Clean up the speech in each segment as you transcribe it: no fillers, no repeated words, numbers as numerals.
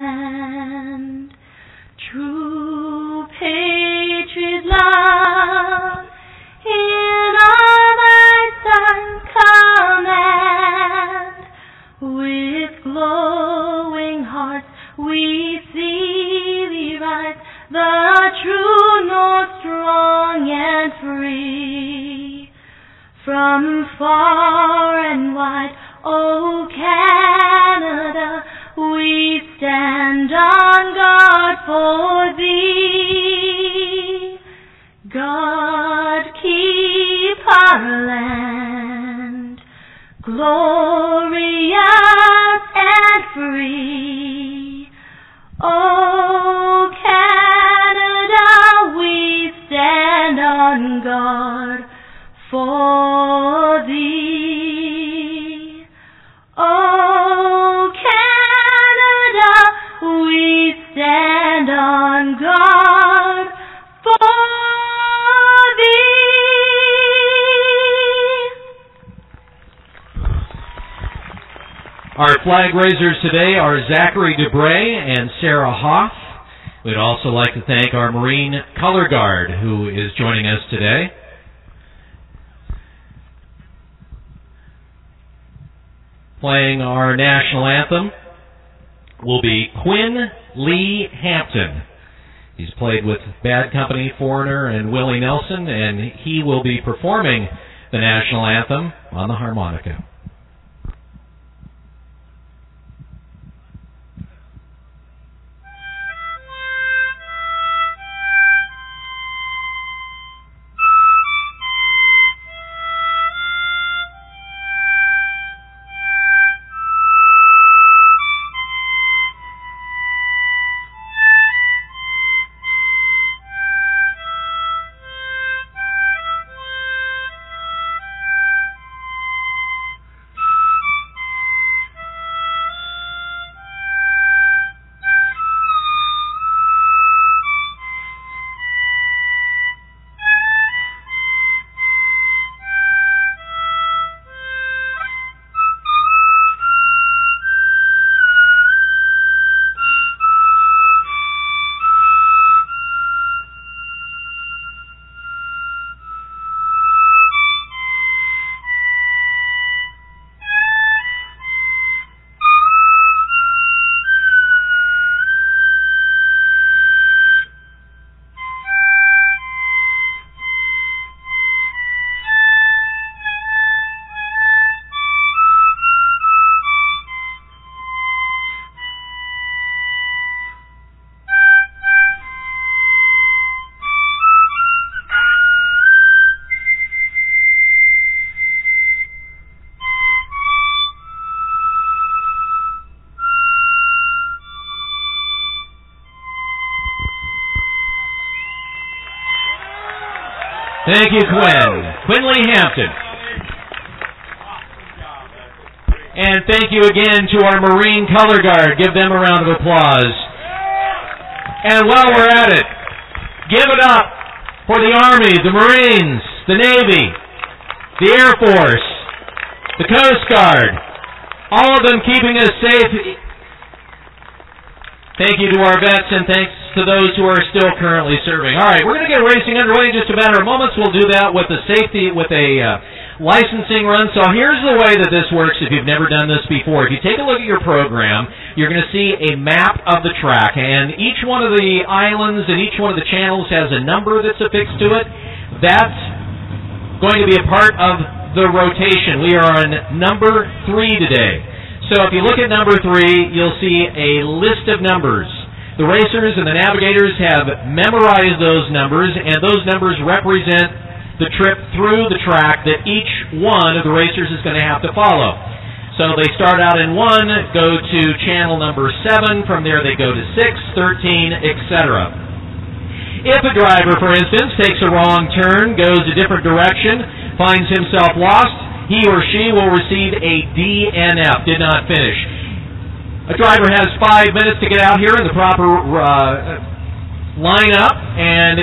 And true patriot love in our might and command, with glowing hearts we see thee rise, the true north, strong and free. From far and wide, O Canada, we stand on guard for thee. God keep our land glorious and free. O Canada, we stand on guard for thee. O Canada, we stand on guard for thee. Our flag raisers today are Zachary Dubray and Sarah Hoff. We'd also like to thank our Marine Color Guard who is joining us today. Playing our national anthem will be Quinn Lee Hampton. He's played with Bad Company, Foreigner, and Willie Nelson, and he will be performing the national anthem on the harmonica. Thank you, Quinn Lee Hampton. And thank you again to our Marine Color Guard. Give them a round of applause. And while we're at it, give it up for the Army, the Marines, the Navy, the Air Force, the Coast Guard, all of them keeping us safe. Thank you to our vets, and thanks to those who are still currently serving. All right, we're going to get racing underway in just a matter of moments. We'll do that with a licensing run. So here's the way that this works if you've never done this before. If you take a look at your program, you're going to see a map of the track, and each one of the islands and each one of the channels has a number that's affixed to it. That's going to be a part of the rotation. We are on number 3 today. So if you look at number 3, you'll see a list of numbers. The racers and the navigators have memorized those numbers, and those numbers represent the trip through the track that each one of the racers is going to have to follow. So they start out in 1, go to channel number 7, from there they go to 6, 13, etc. If a driver, for instance, takes a wrong turn, goes a different direction, finds himself lost, he or she will receive a DNF, did not finish. A driver has 5 minutes to get out here in the proper lineup, and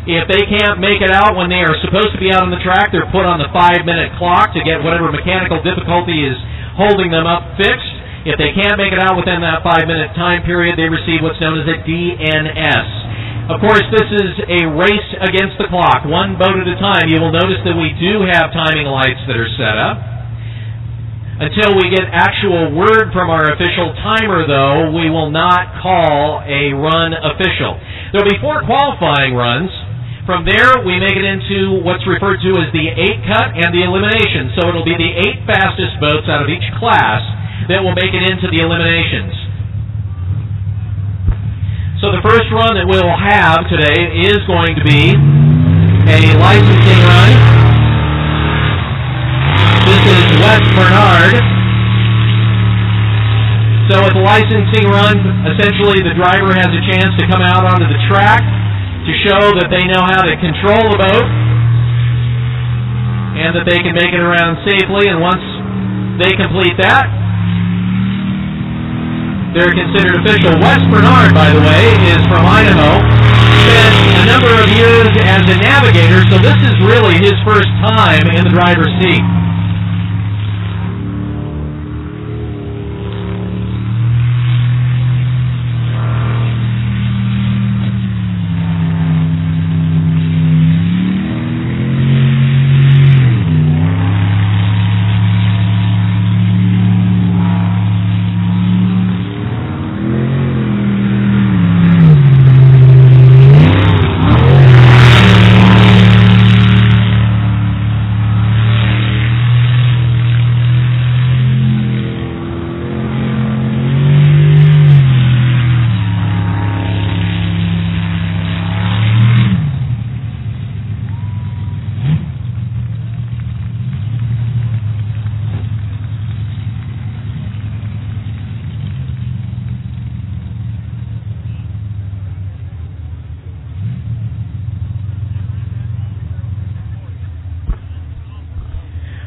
if they can't make it out when they are supposed to be out on the track, they're put on the 5-minute clock to get whatever mechanical difficulty is holding them up fixed. If they can't make it out within that 5-minute time period, they receive what's known as a DNS. Of course, this is a race against the clock, one boat at a time. You will notice that we do have timing lights that are set up. Until we get actual word from our official timer, though, we will not call a run official. There will be 4 qualifying runs. From there, we make it into what's referred to as the 8-cut and the elimination. So it will be the 8 fastest boats out of each class that will make it into the eliminations. So the first run that we'll have today is going to be a licensing run. This is West Bernard. So with the licensing run, essentially the driver has a chance to come out onto the track to show that they know how to control the boat and that they can make it around safely. And once they complete that, they're considered official. West Bernard, by the way, is from Idaho. Spent a number of years as a navigator, so this is really his first time in the driver's seat.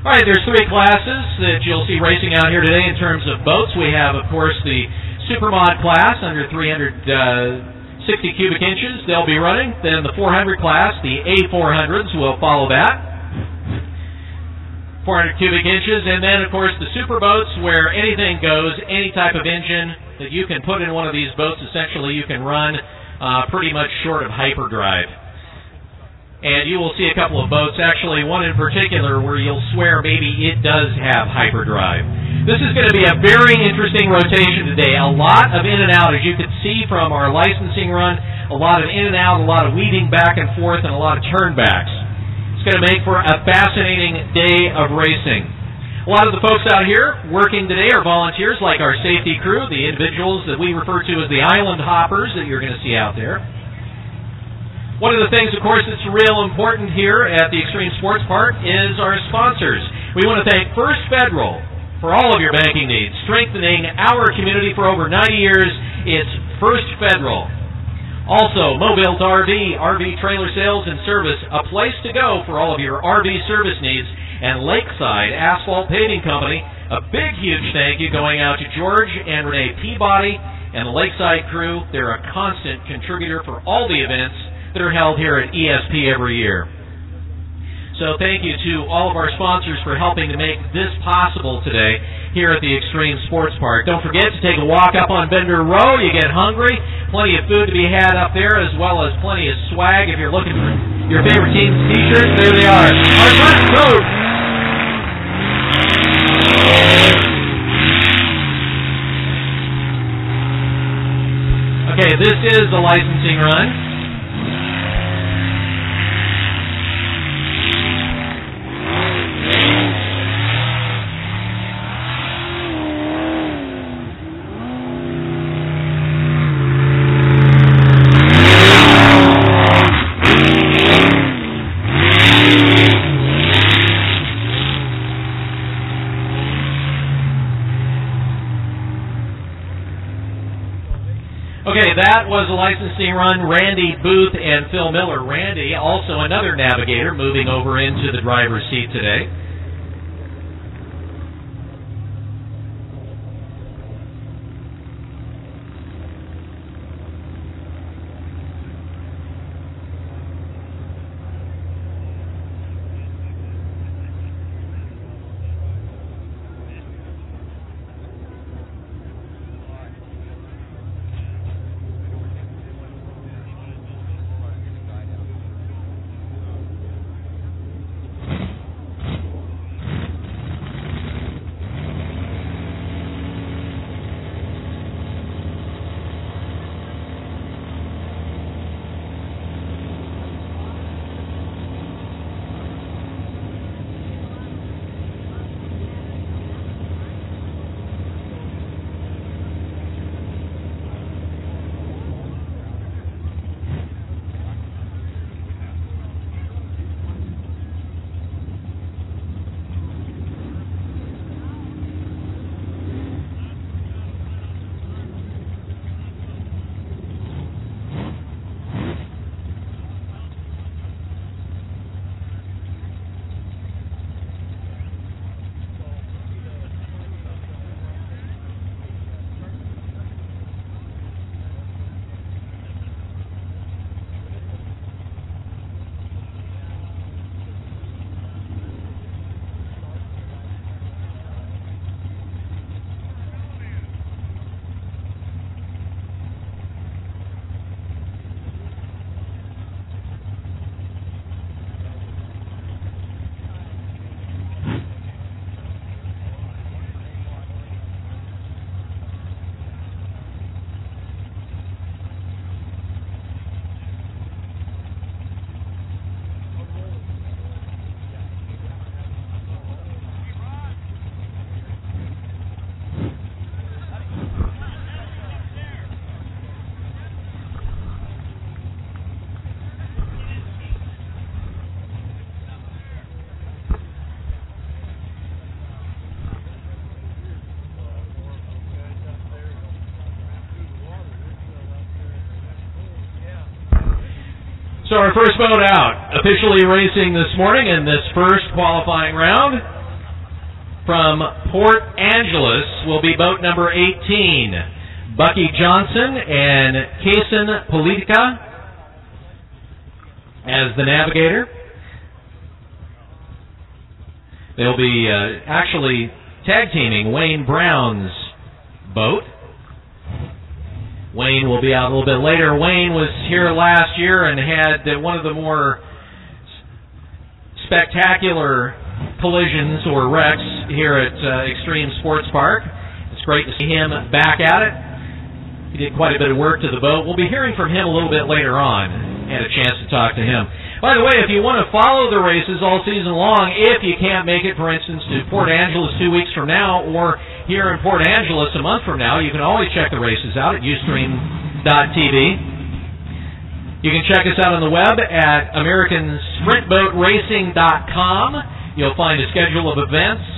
All right, there's 3 classes that you'll see racing out here today in terms of boats. We have, of course, the Supermod class under 360 cubic inches. They'll be running. Then the 400 class, the A400s, will follow that. 400 cubic inches. And then, of course, the super boats where anything goes, any type of engine that you can put in one of these boats, essentially you can run pretty much short of hyperdrive. And you will see a couple of boats, actually one in particular where you'll swear maybe it does have hyperdrive. This is going to be a very interesting rotation today. A lot of in and out, as you can see from our licensing run, a lot of in and out, a lot of weaving back and forth, and a lot of turnbacks. It's going to make for a fascinating day of racing. A lot of the folks out here working today are volunteers like our safety crew, the individuals that we refer to as the island hoppers that you're going to see out there. One of the things, of course, that's real important here at the Extreme Sports Park is our sponsors. We want to thank First Federal for all of your banking needs. Strengthening our community for over 90 years, it's First Federal. Also, Mobile's RV trailer sales and service, a place to go for all of your RV service needs. And Lakeside Asphalt Paving Company, a big, huge thank you going out to George and Renee Peabody and the Lakeside crew. They're a constant contributor for all the events that are held here at ESP every year. So thank you to all of our sponsors for helping to make this possible today here at the Extreme Sports Park. Don't forget to take a walk up on Bender Row. You get hungry. Plenty of food to be had up there, as well as plenty of swag. If you're looking for your favorite team's t-shirts, there they are. Our dress code. Okay, this is the licensing run. That was a licensing run, Randy Booth and Phil Miller. Randy, also another navigator, moving over into the driver's seat today. So our first boat out, officially racing this morning in this first qualifying round from Port Angeles will be boat number 18, Bucky Johnson and Kaysen Politica as the navigator. They'll be actually tag teaming Wayne Brown's boat. Wayne will be out a little bit later. Wayne was here last year and had one of the more spectacular collisions or wrecks here at Extreme Sports Park. It's great to see him back at it. He did quite a bit of work to the boat. We'll be hearing from him a little bit later on. Had a chance to talk to him. By the way, if you want to follow the races all season long, if you can't make it, for instance, to Port Angeles 2 weeks from now, or here in Port Angeles a month from now, you can always check the races out at Ustream.tv. You can check us out on the web at AmericanSprintBoatRacing.com. You'll find a schedule of events.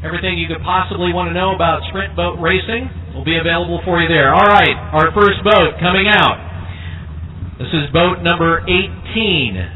Everything you could possibly want to know about sprint boat racing will be available for you there. All right, our first boat coming out. This is boat number 18.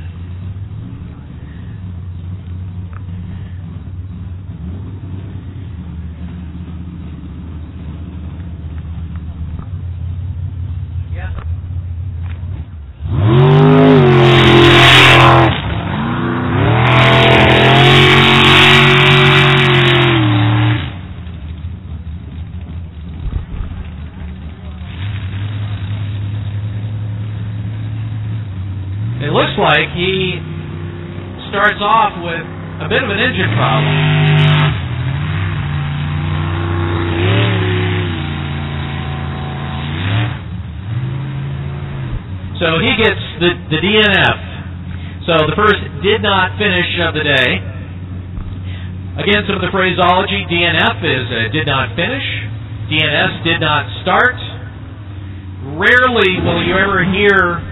Like he starts off with a bit of an engine problem. So he gets the DNF. So the first did not finish of the day. Again, some of the phraseology, DNF is did not finish. DNS did not start. Rarely will you ever hear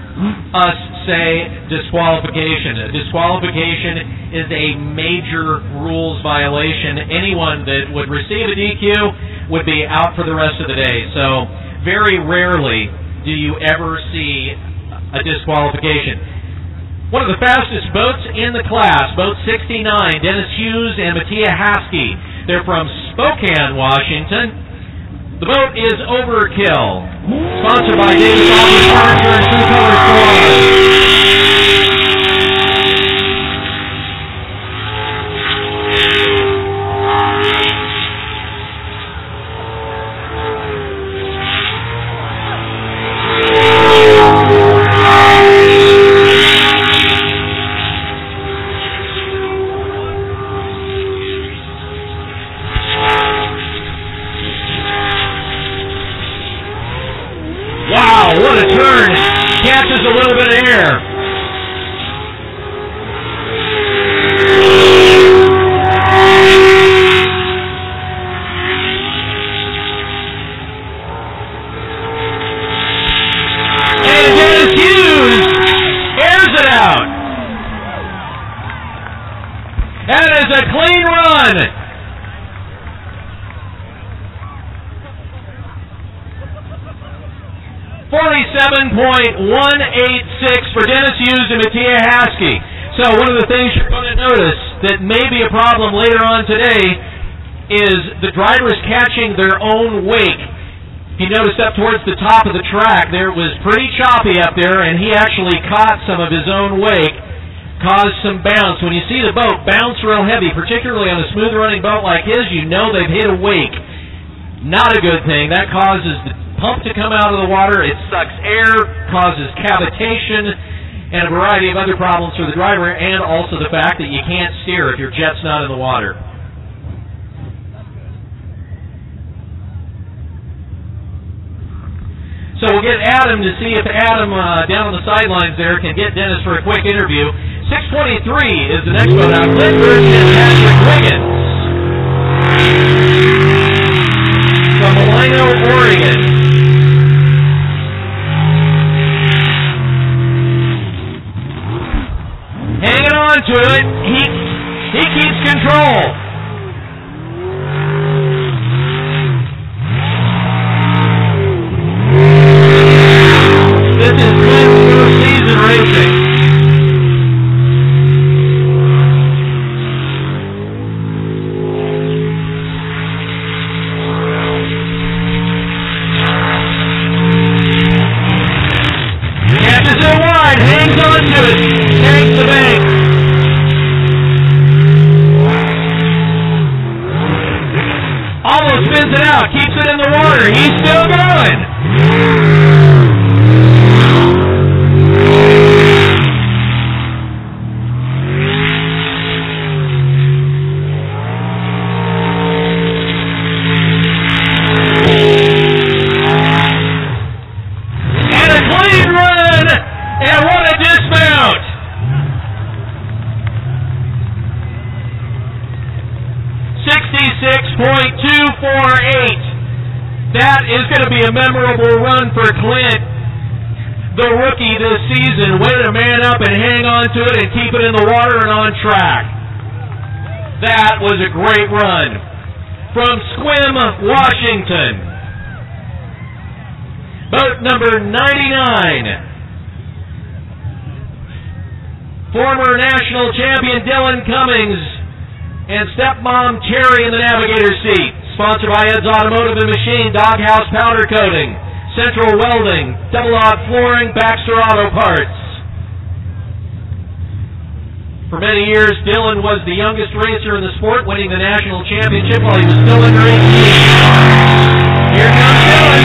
us say disqualification. A disqualification is a major rules violation. Anyone that would receive a DQ would be out for the rest of the day. So very rarely do you ever see a disqualification. One of the fastest boats in the class, boat 69, Dennis Hughes and Mattia Haskey. They're from Spokane, Washington. The boat is Overkill, sponsored by Davis Office Furniture and True Color Stores. What a turn. Catches a little bit of air. And Dennis Hughes airs it out. That is a clean run. .186 for Dennis Hughes and Mattia Haskey. So one of the things you're going to notice that may be a problem later on today is the drivers catching their own wake. If you notice up towards the top of the track, there was pretty choppy up there, and he actually caught some of his own wake, caused some bounce. When you see the boat bounce real heavy, particularly on a smooth-running boat like his, you know they've hit a wake. Not a good thing. That causes the pump to come out of the water. It sucks air, causes cavitation, and a variety of other problems for the driver, and also the fact that you can't steer if your jet's not in the water. So we'll get Adam to see if Adam down on the sidelines there can get Dennis for a quick interview. 6:23 is the next boat out. Clint Birch and Patrick Wiggins from Malino, Oregon. Hanging on to it. He keeps control. This is Clint's first season Lewis takes the bank. Almost spins it out, keeps it in the water. He's still going. And a clean run. And what a dismount. .248. That is going to be a memorable run for Clint, the rookie this season. Way to man up and hang on to it and keep it in the water and on track. That was a great run. From Sequim, Washington. Boat number 99. Former national champion Dylan Cummings and stepmom Terry in the navigator seat. Sponsored by Ed's Automotive and Machine, Doghouse Powder Coating, Central Welding, Double Odd Flooring, Baxter Auto Parts. For many years, Dylan was the youngest racer in the sport, winning the national championship while he was still under 18. Here comes Dylan.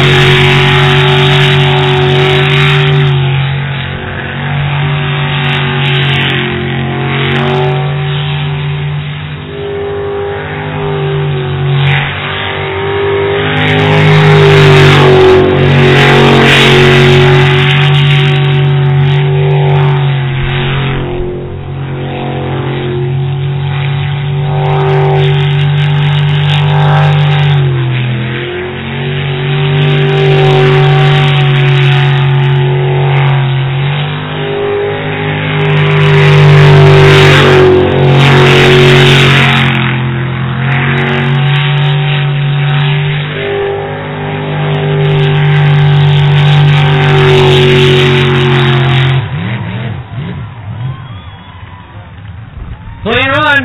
Clean run.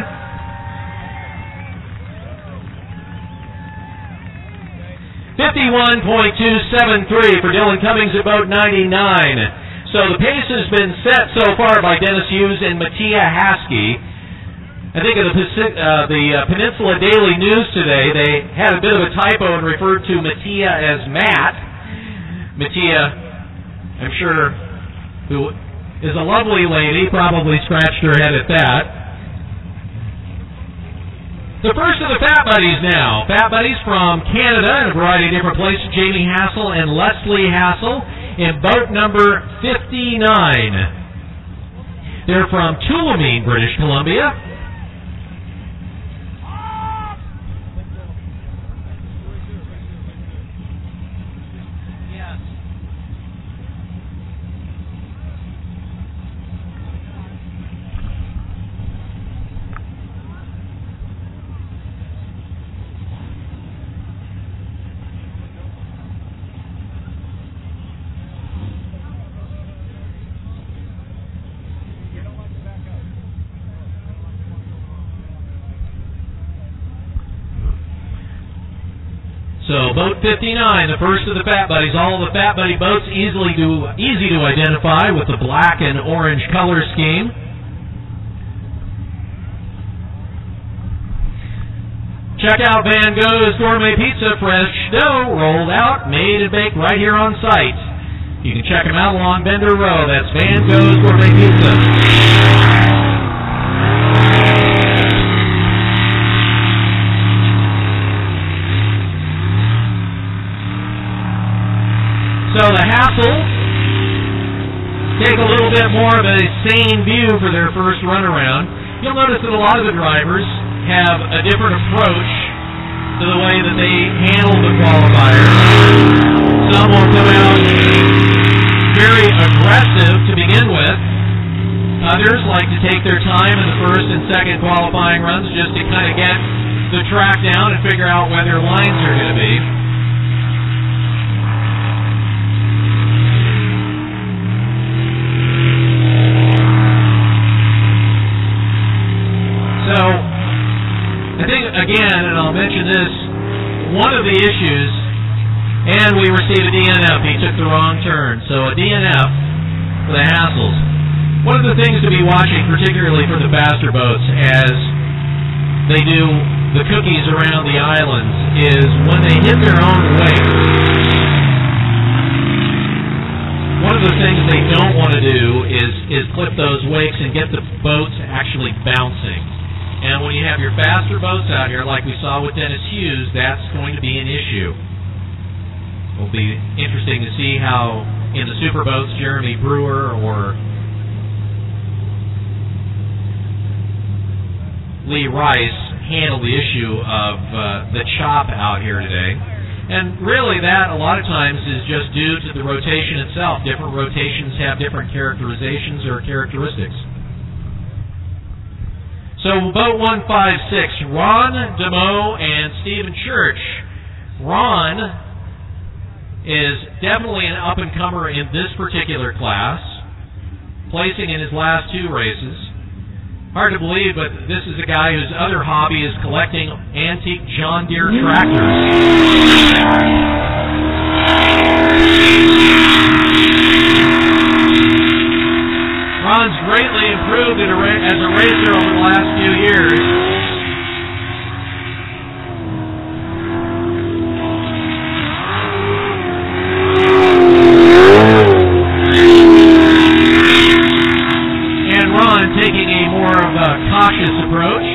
.51.273 for Dylan Cummings at boat 99. So the pace has been set so far by Dennis Hughes and Mattia Haskey. I think of the Peninsula Daily News today, they had a bit of a typo and referred to Mattia as Matt. Mattia, I'm sure, who is a lovely lady, probably scratched her head at that. The first of the Fat Buddies now. Fat Buddies from Canada in a variety of different places. Jamie Hassel and Leslie Hassel in boat number 59. They're from Tulameen, British Columbia. So boat 59, the first of the Fat Buddies. All of the Fat Buddy boats easy to identify with the black and orange color scheme. Check out Van Gogh's Gourmet Pizza, fresh dough, rolled out, made and baked right here on site. You can check them out along Bender Road. That's Van Gogh's Gourmet Pizza. So the Hassels take a little bit more of a sane view for their first run around. You'll notice that a lot of the drivers have a different approach to the way that they handle the qualifiers. Some will come out very aggressive to begin with. Others like to take their time in the first and second qualifying runs just to kind of get the track down and figure out where their lines are going to be. So, I think, again, and I'll mention this, one of the issues, and we received a DNF. He took the wrong turn. So a DNF for the Hassels. One of the things to be watching, particularly for the faster boats, as they do the cookies around the islands, is when they hit their own wake. One of the things they don't want to do is clip those wakes and get the boats actually bouncing. And when you have your faster boats out here, like we saw with Dennis Hughes, that's going to be an issue. It'll be interesting to see how in the superboats Jeremy Brewer or Lee Rice handle the issue of the chop out here today. And really that, a lot of times, is just due to the rotation itself. Different rotations have different characterizations or characteristics. So boat 156, Ron DeMoe and Stephen Church. Ron is definitely an up-and-comer in this particular class, placing in his last two races. Hard to believe, but this is a guy whose other hobby is collecting antique John Deere tractors. Ron's greatly improved as a racer over the last few years. And Ron taking a more of a cautious approach.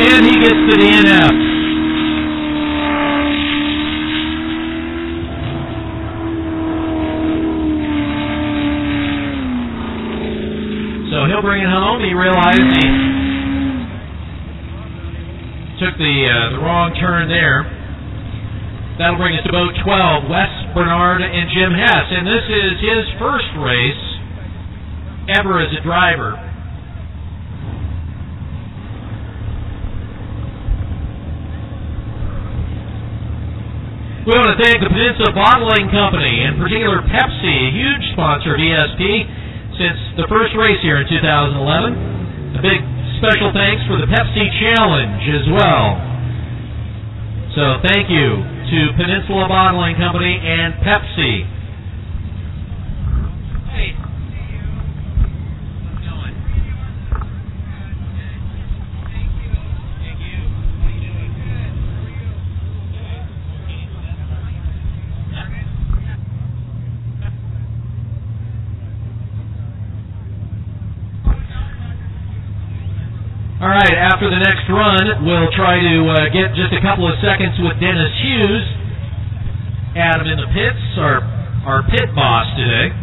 And he gets the DNF. So he'll bring it home. He realized he took the wrong turn there. That'll bring us to boat 12, Wes Bernard and Jim Hess. And this is his first race ever as a driver. We want to thank the Peninsula Bottling Company, in particular Pepsi, a huge sponsor of ESP since the first race here in 2011. A big special thanks for the Pepsi Challenge as well. So thank you to Peninsula Bottling Company and Pepsi. Hey. How's it going? Thank you. How you doing? Good. All right, after the next run, we'll try to get just a couple of seconds with Dennis Hughes. Adam in the pits, our pit boss today.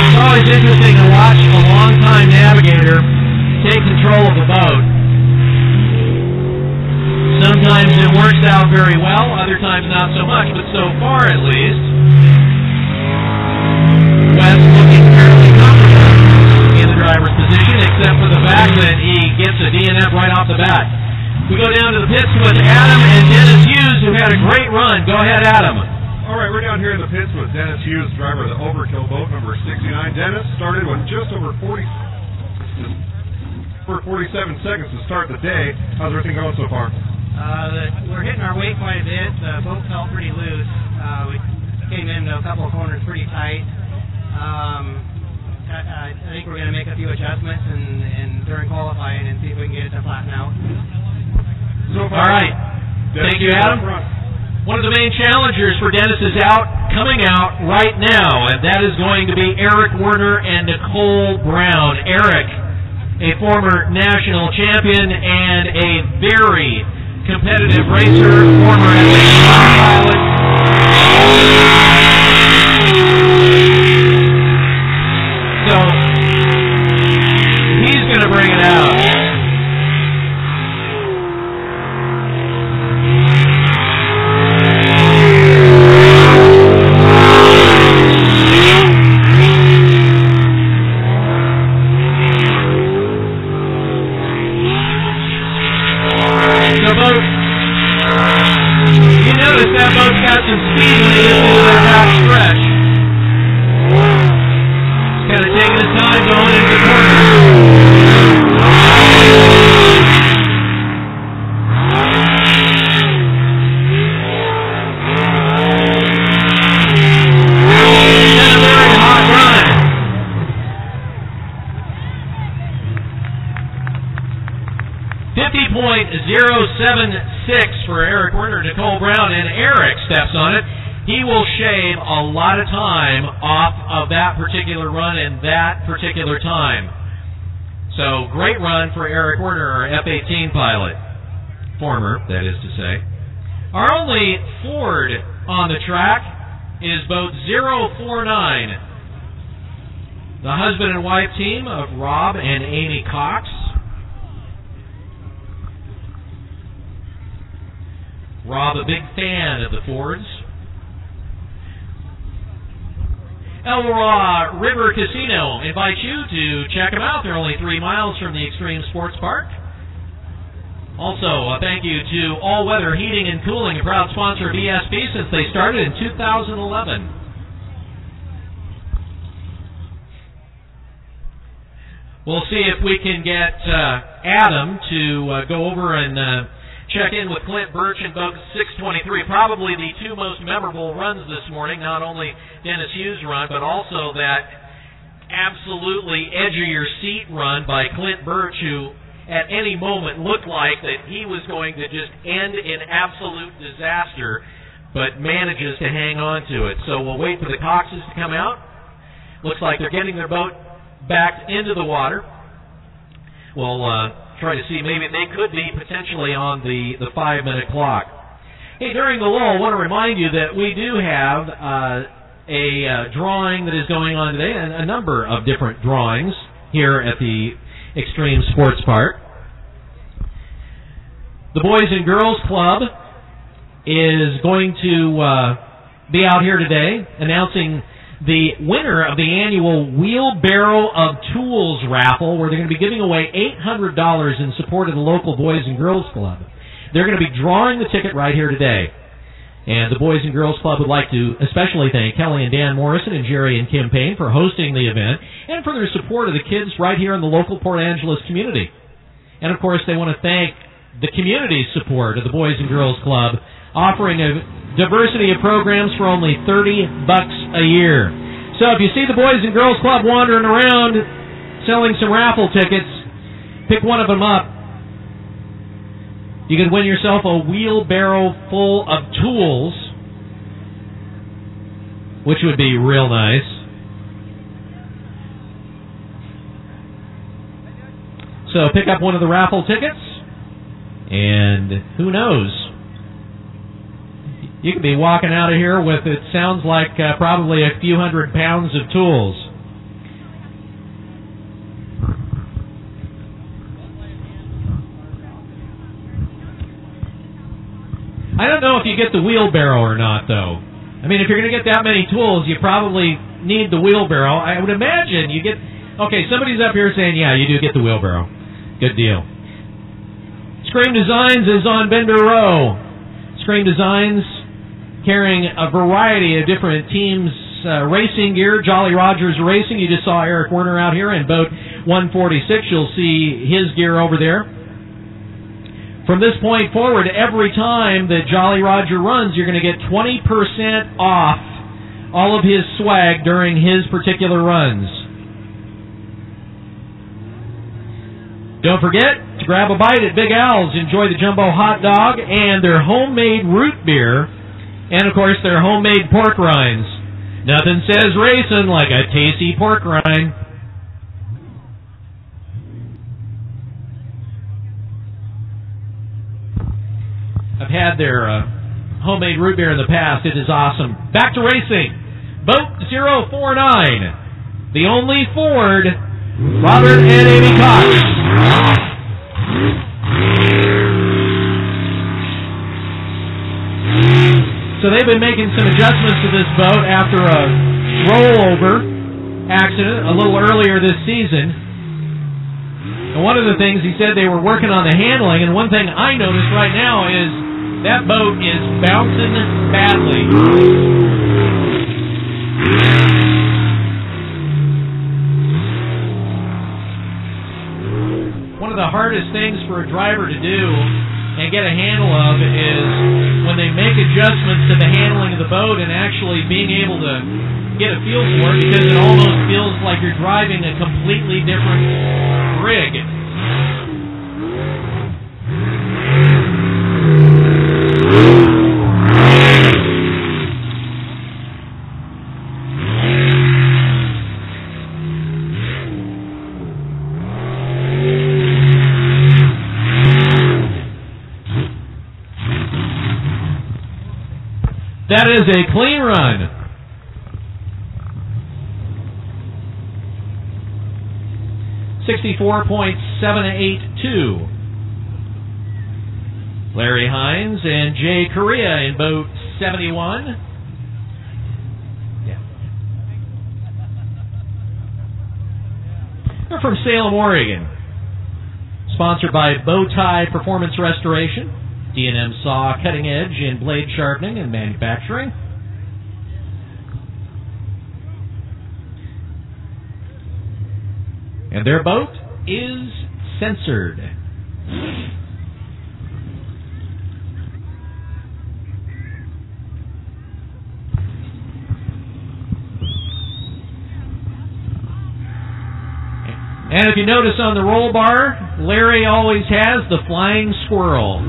It's always interesting to watch a long-time navigator take control of the boat. Sometimes it works out very well, other times not so much, but so far at least, Wes looking fairly comfortable in the driver's position, except for the fact that he gets a DNF right off the bat. We go down to the pits with Adam and Dennis Hughes, who had a great run. Go ahead, Adam. All right, we're down here in the pits with Dennis Hughes, driver of the Overkill boat, number 69. Dennis started with just over 47 seconds to start the day. How's everything going so far? We're hitting our weight quite a bit. The boat felt pretty loose. We came into a couple of corners pretty tight. I think we're going to make a few adjustments and during qualifying and see if we can get it to flatten out. So far, all right. Thank you, Adam. One of the main challengers for Dennis is coming out right now, and that is going to be Eric Werner and Nicole Brown. Eric, a former national champion and a very competitive racer, former F-1 pilot. So he's going to bring it out. 076 for Eric Werner, Nicole Brown, and Eric steps on it. He will shave a lot of time off of that particular run and that particular time. So, great run for Eric Werner, our F-18 pilot. Former, that is to say. Our only Ford on the track is boat 049. The husband and wife team of Rob and Amy Cox. Rob, a big fan of the Fords. Elroy River Casino invites you to check them out. They're only 3 miles from the Extreme Sports Park. Also, a thank you to All Weather Heating and Cooling, a proud sponsor of ESP since they started in 2011. We'll see if we can get Adam to go over and check in with Clint Birch in boat 623. Probably the two most memorable runs this morning, not only Dennis Hughes' run, but also that absolutely edge-of-your-seat run by Clint Birch, who at any moment looked like that he was going to just end in absolute disaster, but manages to hang on to it. So we'll wait for the Coxes to come out. Looks like they're getting their boat back into the water. We'll try to see, maybe they could be potentially on the 5-minute clock. Hey, during the lull, I want to remind you that we do have a drawing that is going on today, and a number of different drawings here at the Extreme Sports Park. The Boys and Girls Club is going to be out here today announcing the winner of the annual Wheelbarrow of Tools raffle, where they're going to be giving away $800 in support of the local Boys and Girls Club. They're going to be drawing the ticket right here today. And the Boys and Girls Club would like to especially thank Kelly and Dan Morrison and Jerry and Kim Payne for hosting the event and for their support of the kids right here in the local Port Angeles community. And, of course, they want to thank the community's support of the Boys and Girls Club, offering a diversity of programs for only $30 a year. So if you see the Boys and Girls Club wandering around selling some raffle tickets, pick one of them up. You could win yourself a wheelbarrow full of tools, which would be real nice. So pick up one of the raffle tickets, and who knows? You could be walking out of here with, it sounds like, probably a few hundred pounds of tools. I don't know if you get the wheelbarrow or not, though. I mean, if you're going to get that many tools, you probably need the wheelbarrow. I would imagine you get... Okay, somebody's up here saying, yeah, you do get the wheelbarrow. Good deal. Scream Designs is on Bender Row. Scream Designs carrying a variety of different teams' racing gear. Jolly Rogers Racing, you just saw Eric Werner out here in boat 146. You'll see his gear over there. From this point forward, every time that Jolly Roger runs, you're going to get 20% off all of his swag during his particular runs. Don't forget to grab a bite at Big Al's. Enjoy the jumbo hot dog and their homemade root beer, and, of course, their homemade pork rinds. Nothing says racing like a tasty pork rind. I've had their homemade root beer in the past. It is awesome. Back to racing. Boat 049. The only Ford. Robert and Amy Cox. So they've been making some adjustments to this boat after a rollover accident a little earlier this season. And one of the things he said, they were working on the handling, and one thing I noticed right now is that boat is bouncing badly. One of the hardest things for a driver to do and get a handle of is when they make adjustments to the handling of the boat and actually being able to get a feel for it, because it almost feels like you're driving a completely different rig. that is a clean run. .782. Larry Hines and Jay Correa in boat 71. Yeah. They're from Salem, Oregon. Sponsored by Bowtie Performance Restoration, D&M Saw Cutting Edge in blade sharpening and manufacturing. And their boat is censored. And if you notice on the roll bar, Larry always has the flying squirrel.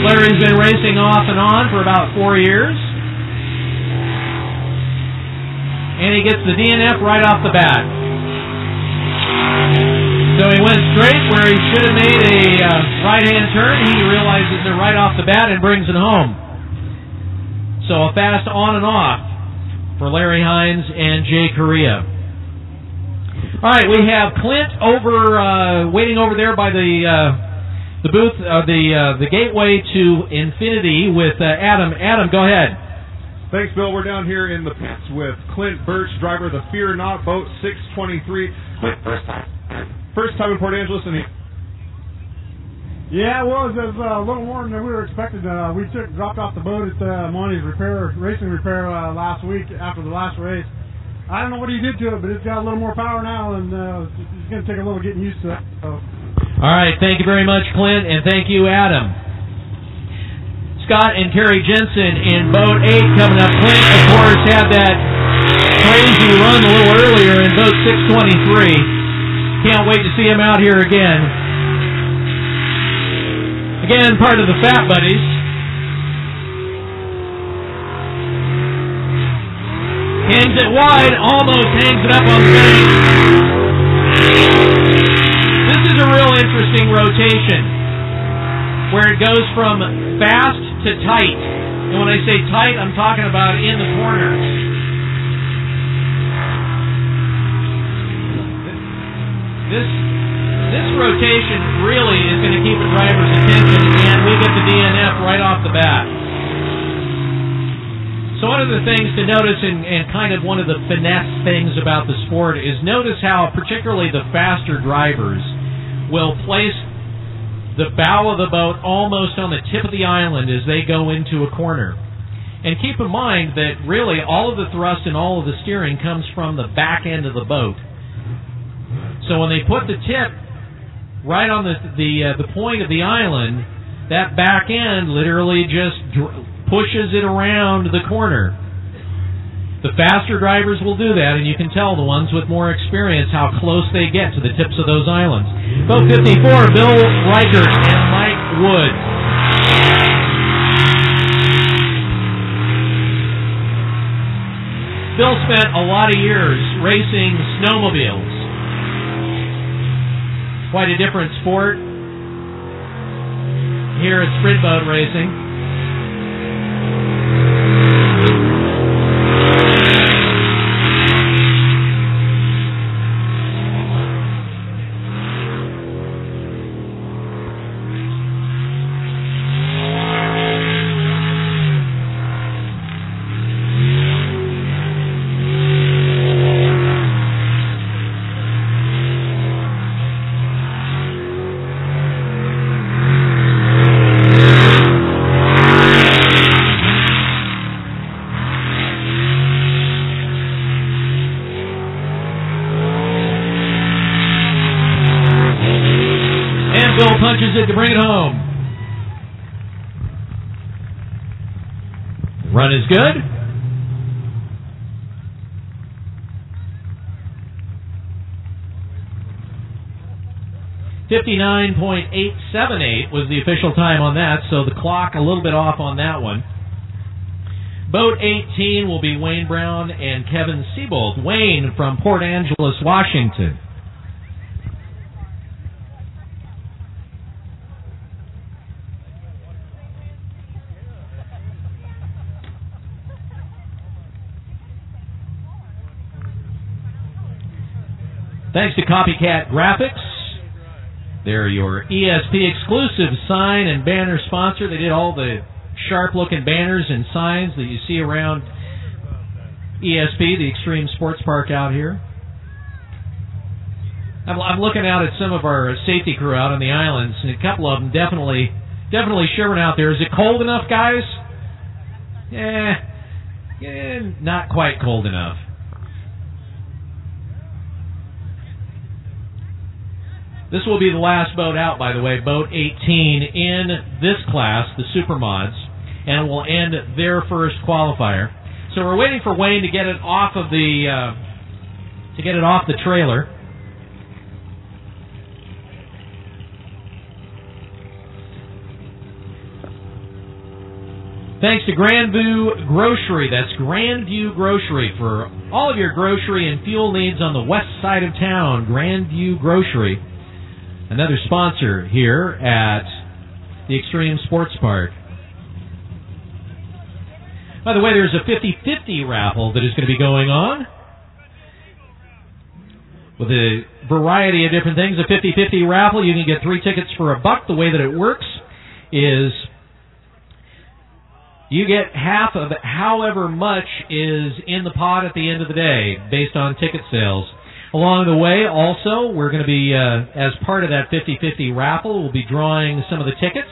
Larry's been racing off and on for about 4 years. And he gets the DNF right off the bat. So he went straight where he should have made a right-hand turn. He realizes it right off the bat and brings it home. So a fast on and off for Larry Hines and Jay Correa. All right, we have Clint waiting over there by the booth, the gateway to Infinity with Adam. Adam, go ahead. Thanks, Bill. We're down here in the pits with Clint Birch, driver of the Fear Not boat 623. First time in Port Angeles, and yeah, well, it was a little warmer than we were expecting. We dropped off the boat at Monty's racing repair last week after the last race. I don't know what he did to it, but it's got a little more power now, and it's going to take a little getting used to it. So. All right, thank you very much, Clint, and thank you, Adam. Scott and Kerry Jensen in boat 8 coming up. Clint, of course, had that crazy run a little earlier in boat 623. Can't wait to see him out here again. Again, part of the Fat Buddies. Hangs it wide, almost hangs it up on the finish. This is a real interesting rotation, where it goes from fast to tight. And when I say tight, I'm talking about in the corner. This rotation really is going to keep the driver's attention, and we get the DNF right off the bat. So one of the things to notice, and kind of one of the finesse things about the sport, is notice how particularly the faster drivers will place the bow of the boat almost on the tip of the island as they go into a corner. And keep in mind that really all of the thrust and all of the steering comes from the back end of the boat. So when they put the tip right on the point of the island, that back end literally just pushes it around the corner. The faster drivers will do that, and you can tell the ones with more experience how close they get to the tips of those islands. Boat 54, Bill Reichert and Mike Wood. Bill spent a lot of years racing snowmobiles. Quite a different sport here at Sprint Boat Racing. Punches it to bring it home. Run is good. .59.878 was the official time on that, so the clock a little bit off on that one. Boat 18 will be Wayne Brown and Kevin Siebold. Wayne from Port Angeles, Washington. Thanks to Copycat Graphics. They're your ESP exclusive sign and banner sponsor. They did all the sharp-looking banners and signs that you see around ESP, the Extreme Sports Park out here. I'm looking out at some of our safety crew out on the islands, and a couple of them definitely shivering out there. Is it cold enough, guys? Not quite cold enough. This will be the last boat out, by the way, boat 18 in this class, the Supermods, and will end their first qualifier. So we're waiting for Wayne to get it off of the trailer. Thanks to Grandview Grocery. That's Grandview Grocery for all of your grocery and fuel needs on the west side of town. Grandview Grocery. Another sponsor here at the Extreme Sports Park. By the way, there's a 50-50 raffle that is going to be going on with a variety of different things. A 50-50 raffle, you can get 3 tickets for $1. The way that it works is you get half of however much is in the pot at the end of the day based on ticket sales. Along the way, also, we're going to be, as part of that 50-50 raffle, we'll be drawing some of the tickets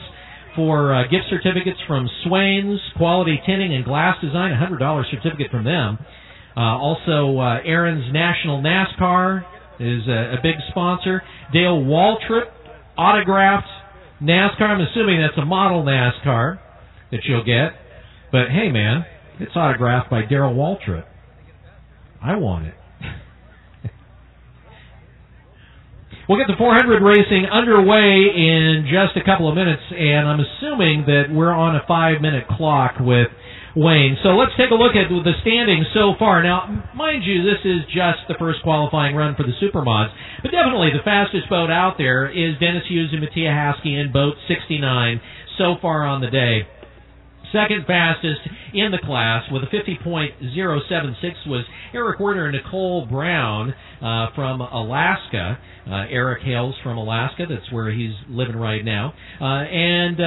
for gift certificates from Swain's, Quality Tinting and Glass Design, a $100 certificate from them. Also, Aaron's National NASCAR is a big sponsor. Dale Waltrip, autographed NASCAR. I'm assuming that's a model NASCAR that you'll get. But, hey, man, it's autographed by Darrell Waltrip. I want it. We'll get the 400 racing underway in just a couple of minutes, and I'm assuming that we're on a 5-minute clock with Wayne. So let's take a look at the standings so far. Now, mind you, this is just the first qualifying run for the Supermods, but definitely the fastest boat out there is Dennis Hughes and Mattia Haskey in boat 69 so far on the day. Second fastest in the class with a 50.076 was Eric Werner and Nicole Brown from Alaska. Eric hails from Alaska. That's where he's living right now. And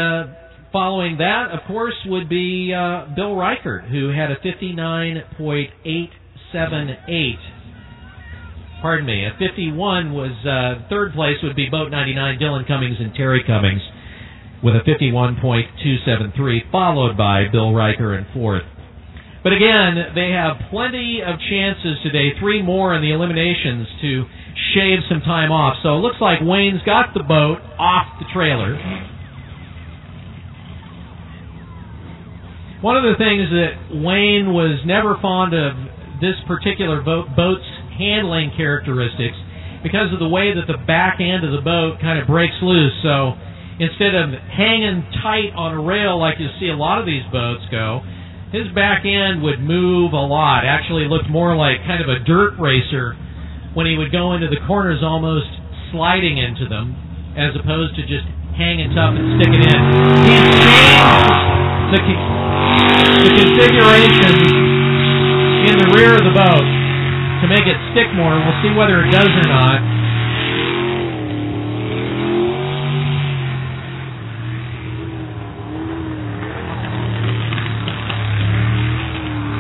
following that, of course, would be Bill Reichert, who had a 59.878. Pardon me. A 51 was third place would be boat 99, Dylan Cummings and Terry Cummings, with a 51.273, followed by Bill Riker in fourth. But again, they have plenty of chances today, 3 more in the eliminations to shave some time off. So it looks like Wayne's got the boat off the trailer. One of the things that Wayne was never fond of this particular boat's handling characteristics because of the way that the back end of the boat kind of breaks loose. So instead of hanging tight on a rail like you see a lot of these boats go, his back end would move a lot. Actually looked more like kind of a dirt racer when he would go into the corners, almost sliding into them, as opposed to just hanging tough and sticking in. He's changed the configuration in the rear of the boat to make it stick more. We'll see whether it does or not.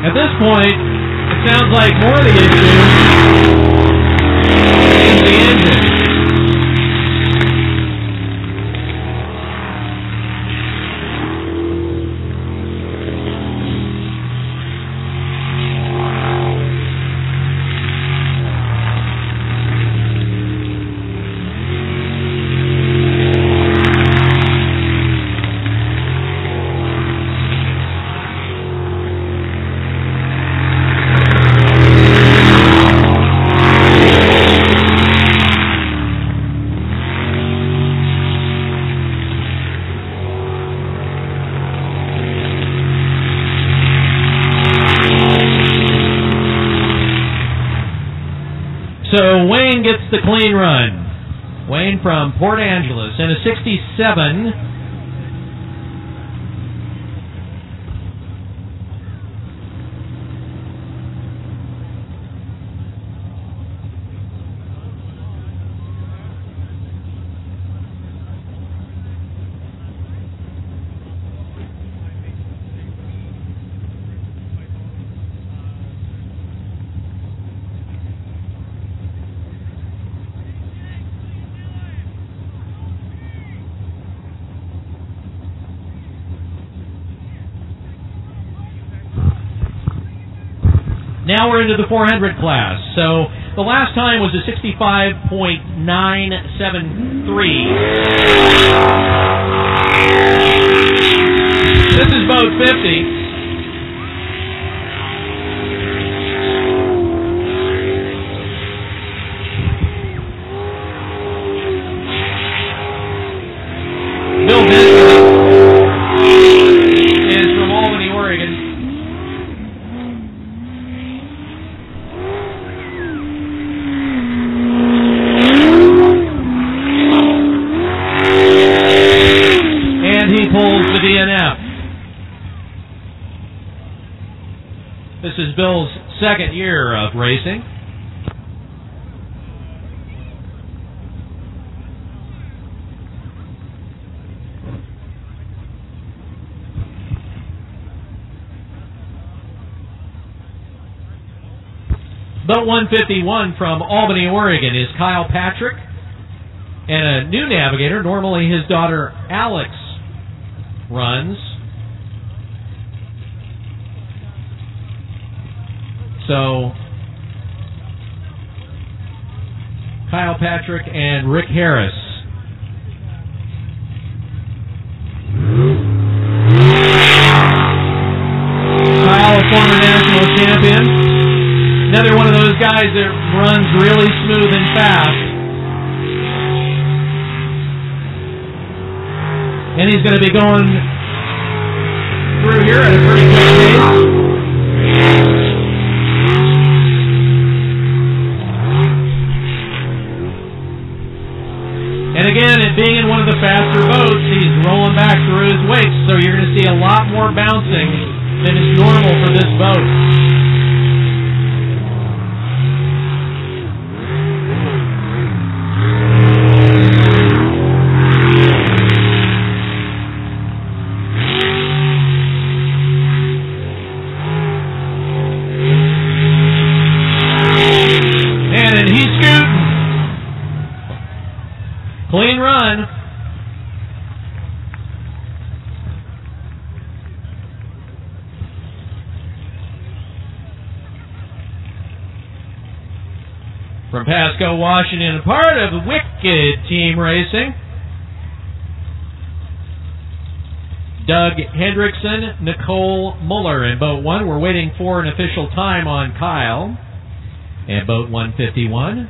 At this point, it sounds like more of the issue is the engine. So Wayne gets the clean run. Wayne from Port Angeles in a 67. Now we're into the 400 class. So the last time was a 65.973. This is boat 50. Bill Benson is from Albany, Oregon. And he pulls the DNF. This is Bill's second year of racing. Boat 151 from Albany, Oregon is Kyle Patrick, and a new navigator. Normally his daughter Alex runs. So Kyle Patrick and Rick Harris. Kyle, a former national champion. Another one of those guys that runs really smooth and fast. And he's going to be going through here at a pretty quick pace. And again, it being in one of the faster boats, he's rolling back through his wakes, so you're going to see a lot more bouncing than is normal for this boat. Clean run. From Pasco, Washington, part of Wicked Team Racing, Doug Hendrickson, Nicole Muller in Boat 1. We're waiting for an official time on Kyle and Boat 151.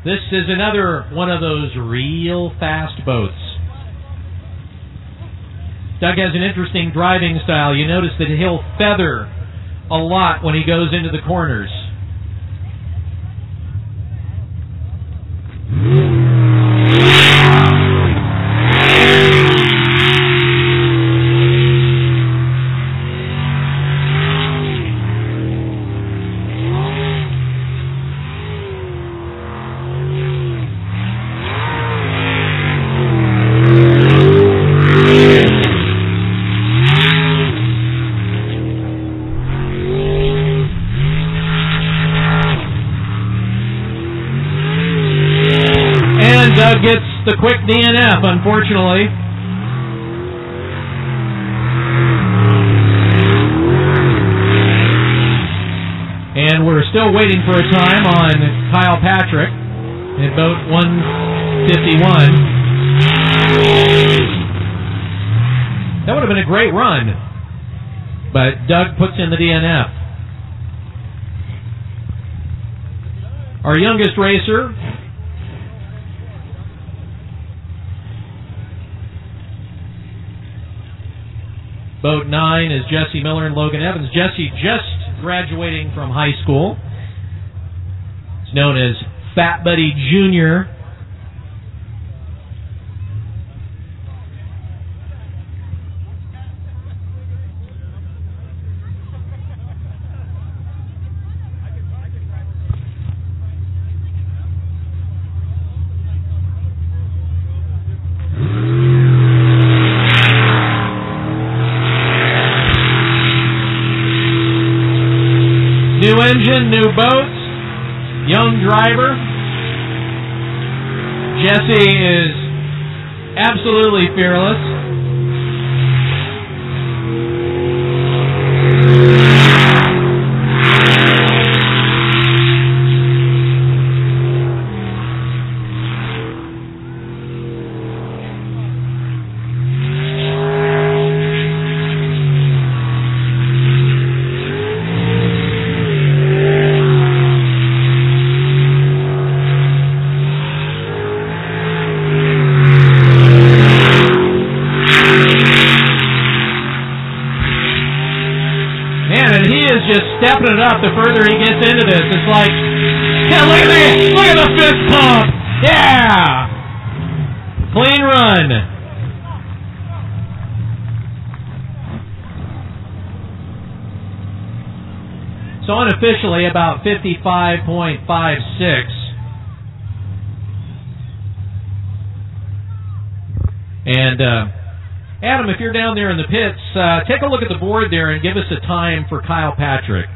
This is another one of those real fast boats. Doug has an interesting driving style. You notice that he'll feather a lot when he goes into the corners. Doug gets the quick DNF, unfortunately. And we're still waiting for a time on Kyle Patrick in Boat 151. That would have been a great run, but Doug puts in the DNF. Our youngest racer, Boat 9 is Jesse Miller and Logan Evans. Jesse just graduating from high school. He's known as Fat Buddy Jr. New engine, new boats, young driver. Jesse is absolutely fearless. just stepping it up the further he gets into this. It's like, yeah, look at this! Look at the fist pump! Yeah! Clean run. So unofficially, about 55.56. And Adam, if you're down there in the pits, take a look at the board there and give us a time for Kyle Patrick.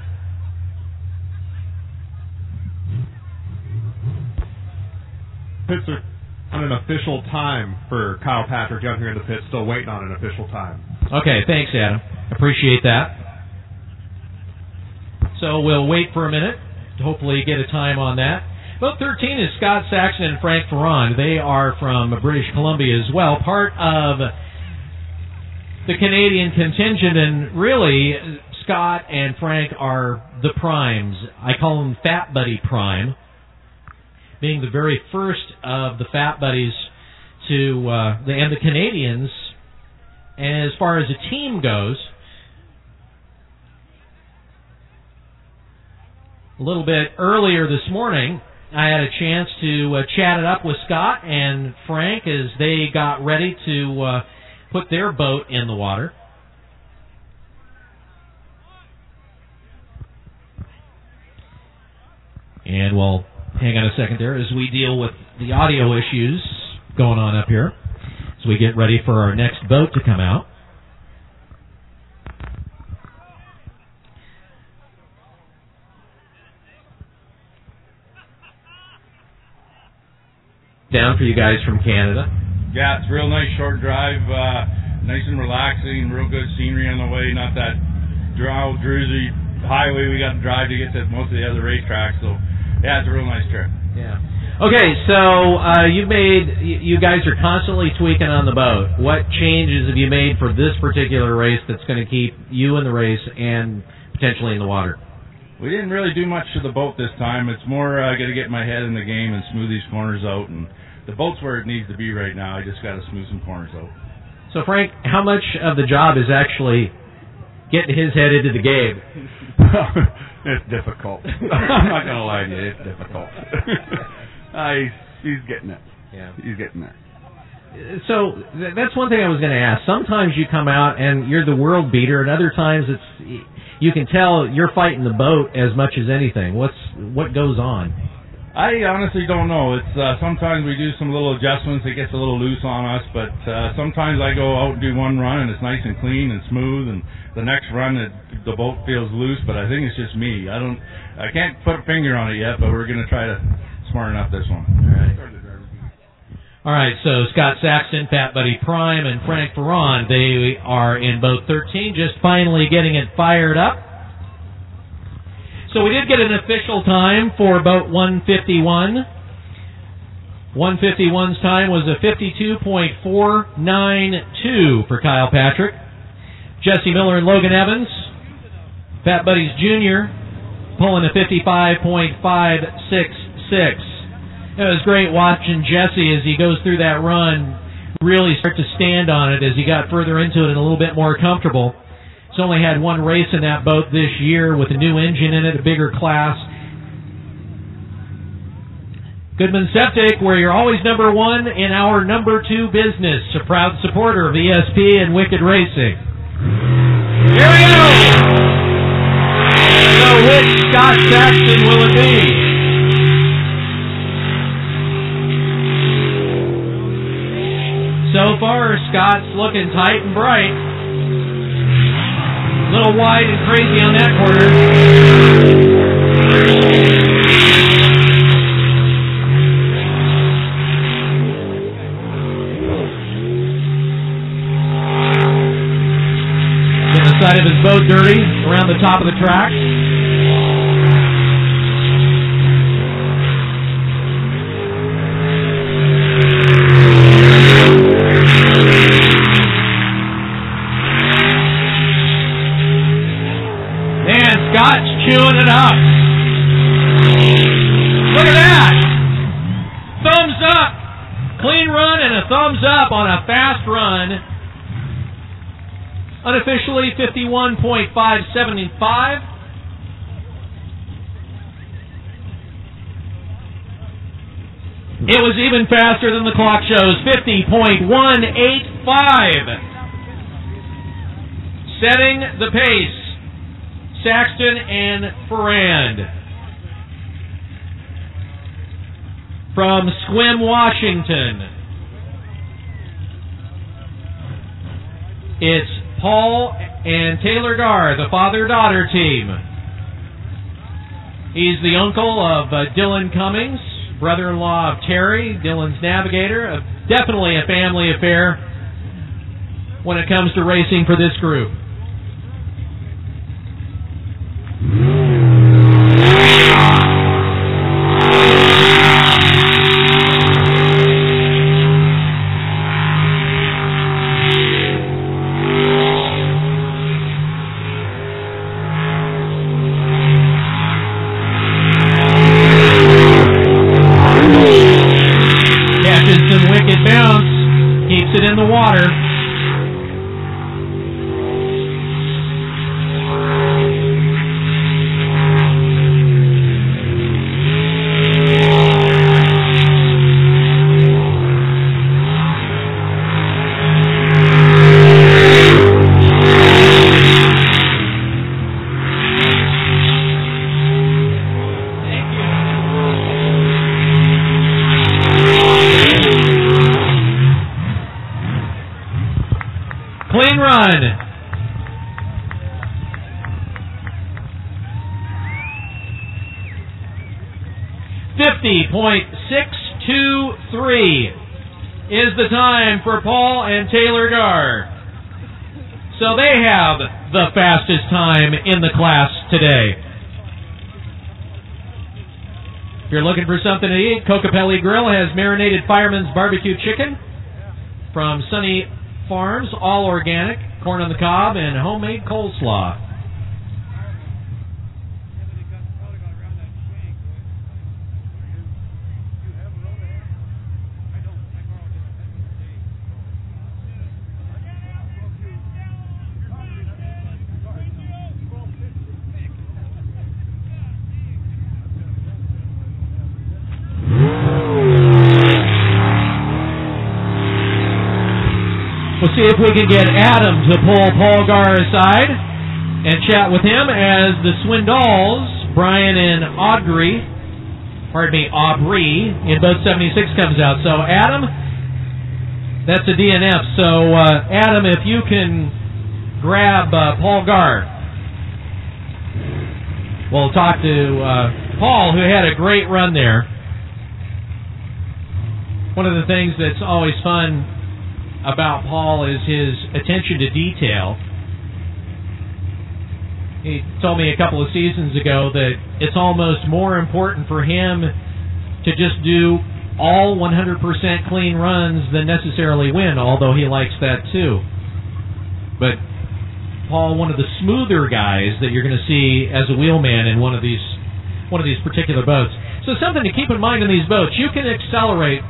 Pits are on an official time for Kyle Patrick down here in the pits, still waiting on an official time. Okay, thanks, Adam. Appreciate that. So we'll wait for a minute to hopefully get a time on that. Boat 13 is Scott Saxon and Frank Ferrand. They are from British Columbia as well, part of the Canadian contingent, and really, Scott and Frank are the primes. I call them Fat Buddy Prime, being the very first of the Fat Buddies to, and the Canadians, as far as a team goes. A little bit earlier this morning, I had a chance to chat it up with Scott and Frank as they got ready to put their boat in the water. And we'll hang on a second there as we deal with the audio issues going on up here as we get ready for our next boat to come out. Down for you guys from Canada. Yeah, it's a real nice short drive, nice and relaxing, real good scenery on the way, not that drowsy highway we got to drive to get to most of the other racetracks. So, yeah, it's a real nice trip. Yeah. Okay, so you guys are constantly tweaking on the boat. What changes have you made for this particular race that's going to keep you in the race and potentially in the water? We didn't really do much to the boat this time. It's more got to get my head in the game and smooth these corners out. And the boat's where it needs to be right now. I just got to smooth some corners out. So, Frank, how much of the job is actually getting his head into the game? It's difficult. I'm not going to lie to you. It's difficult. He's getting it. Yeah. He's getting there. So that's one thing I was going to ask. Sometimes you come out and you're the world beater, and other times you can tell you're fighting the boat as much as anything. What goes on? I honestly don't know. It's sometimes we do some little adjustments. It gets a little loose on us, but sometimes I go out and do one run and it's nice and clean and smooth, and the next run the boat feels loose. But I think it's just me. I can't put a finger on it yet, but we're going to try to smarten up this one. All right. So Scott Saxton, Fat Buddy Prime, and Frank Ferrand, they are in boat 13, just finally getting it fired up. So we did get an official time for boat 151. 151's time was a 52.492 for Kyle Patrick. Jesse Miller and Logan Evans, Fat Buddies Jr., pulling a 55.566. It was great watching Jesse as he goes through that run really start to stand on it as he got further into it and a little bit more comfortable. He's only had one race in that boat this year with a new engine in it, a bigger class. Goodman Septic, where you're always number one in our number two business, a proud supporter of ESP and Wicked Racing. Here we go! So which Scott Saxton will it be? So far, Scott's looking tight and bright. A little wide and crazy on that corner. Getting the side of his boat dirty around the top of the track. Scott's chewing it up. Look at that. Thumbs up. Clean run and a thumbs up on a fast run. Unofficially 51.575. It was even faster than the clock shows, 50.185. Setting the pace, Saxton and Ferrand. From Sequim, Washington, it's Paul and Taylor Garr, the father-daughter team. He's the uncle of Dylan Cummings, brother-in-law of Terry, Dylan's navigator. Definitely a family affair when it comes to racing for this group. It in the water. Clean run. .623 is the time for Paul and Taylor Garr. So they have the fastest time in the class today. If you're looking for something to eat, Cocopelli Grill has marinated Fireman's Barbecue Chicken from Sunny Farms, all organic, corn on the cob, and homemade coleslaw. We'll see if we can get Adam to pull Paul Garr aside and chat with him as the Swindalls, Brian and Aubrey in boat 76 comes out. So Adam, that's a DNF. So Adam, if you can grab Paul Garr. We'll talk to Paul, who had a great run there. One of the things that's always fun about Paul is his attention to detail. He told me a couple of seasons ago that it's almost more important for him to just do all 100% clean runs than necessarily win, although he likes that too. But Paul, one of the smoother guys that you're going to see as a wheelman in one of these particular boats. So something to keep in mind in these boats, you can accelerate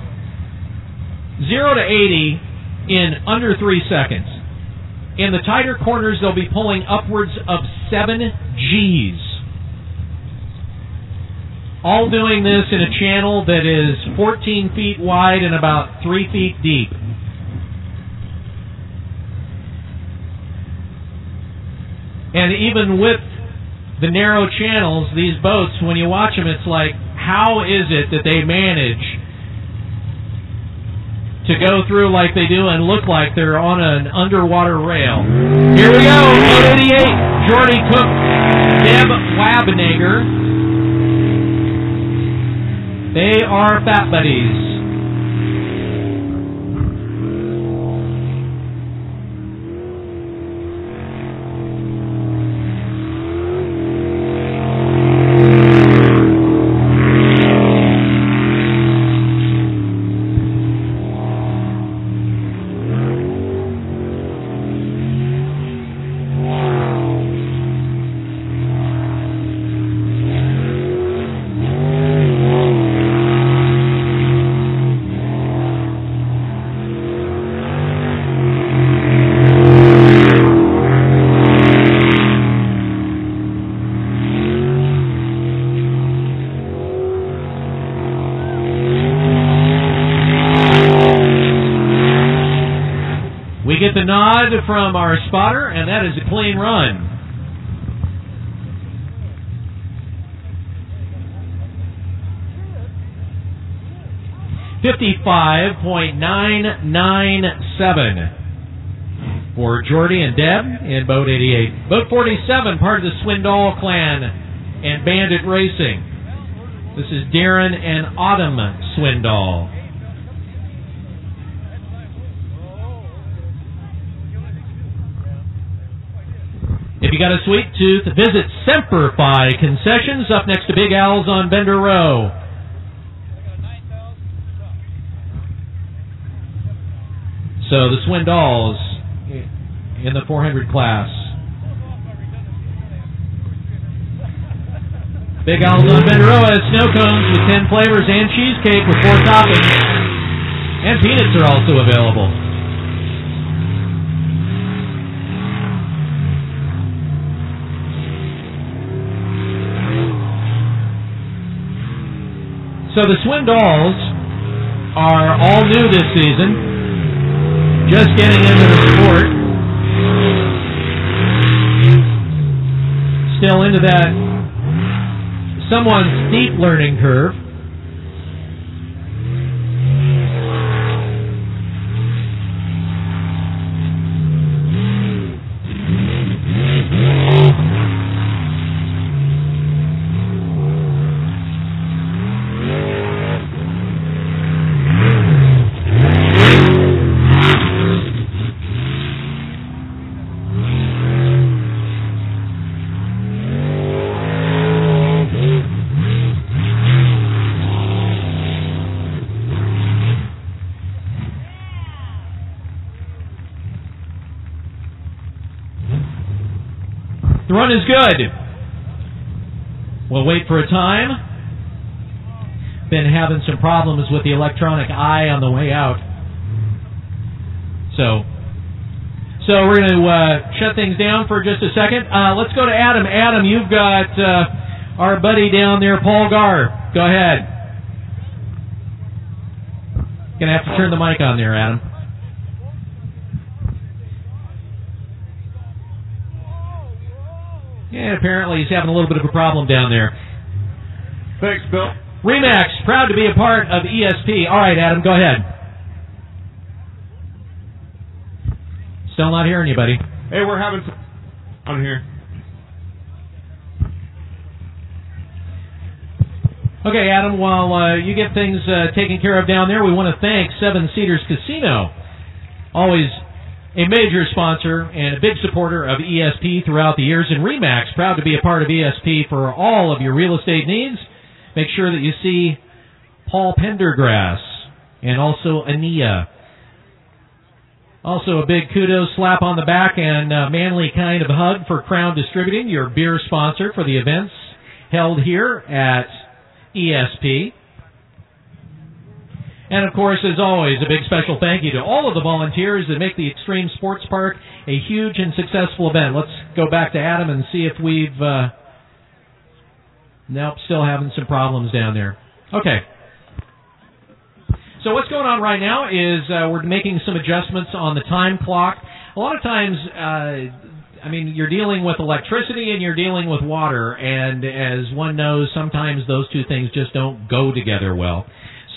0 to 80 in under 3 seconds. In the tighter corners, they'll be pulling upwards of 7 Gs. All doing this in a channel that is 14 feet wide and about 3 feet deep. And even with the narrow channels, these boats, when you watch them, it's like, how is it that they manage to go through like they do and look like they're on an underwater rail? Here we go, boat 88, Jordy Cook, Deb Wabenager. They are fat buddies. from our spotter, and that is a clean run. .997 for Jordy and Deb in boat 88. Boat 47, part of the Swindoll clan and Bandit Racing. This is Darren and Autumn Swindoll. If you got a sweet tooth, visit Semper Fi Concessions up next to Big Al's on Bender Row. So the Swindolls in the 400 class. Big Al's on Bender Row has snow cones with 10 flavors and cheesecake with 4 toppings. And peanuts are also available. So the Swindolls are all new this season. Just getting into the sport. Still into that somewhat steep learning curve. The run is good. We'll wait for a time. Been having some problems with the electronic eye on the way out. So we're going to shut things down for just a second. Let's go to Adam. Adam, you've got our buddy down there, Paul Garr. Go ahead. Going to have to turn the mic on there, Adam. Yeah, apparently he's having a little bit of a problem down there. Thanks, Bill. Remax, proud to be a part of ESP. All right, Adam, go ahead. Still not hearing you, buddy. Hey, we're having some on here. Okay, Adam, while you get things taken care of down there, we want to thank Seven Cedars Casino. Always a major sponsor and a big supporter of ESP throughout the years. And Remax, proud to be a part of ESP for all of your real estate needs. Make sure that you see Paul Pendergrass and also Ania. Also a big kudos, slap on the back, and manly kind of hug for Crown Distributing, your beer sponsor for the events held here at ESP. And, of course, as always, a big special thank you to all of the volunteers that make the Extreme Sports Park a huge and successful event. Let's go back to Adam and see if we've... Nope, still having some problems down there. Okay. So what's going on right now is we're making some adjustments on the time clock. A lot of times, you're dealing with electricity and you're dealing with water. And as one knows, sometimes those two things just don't go together well.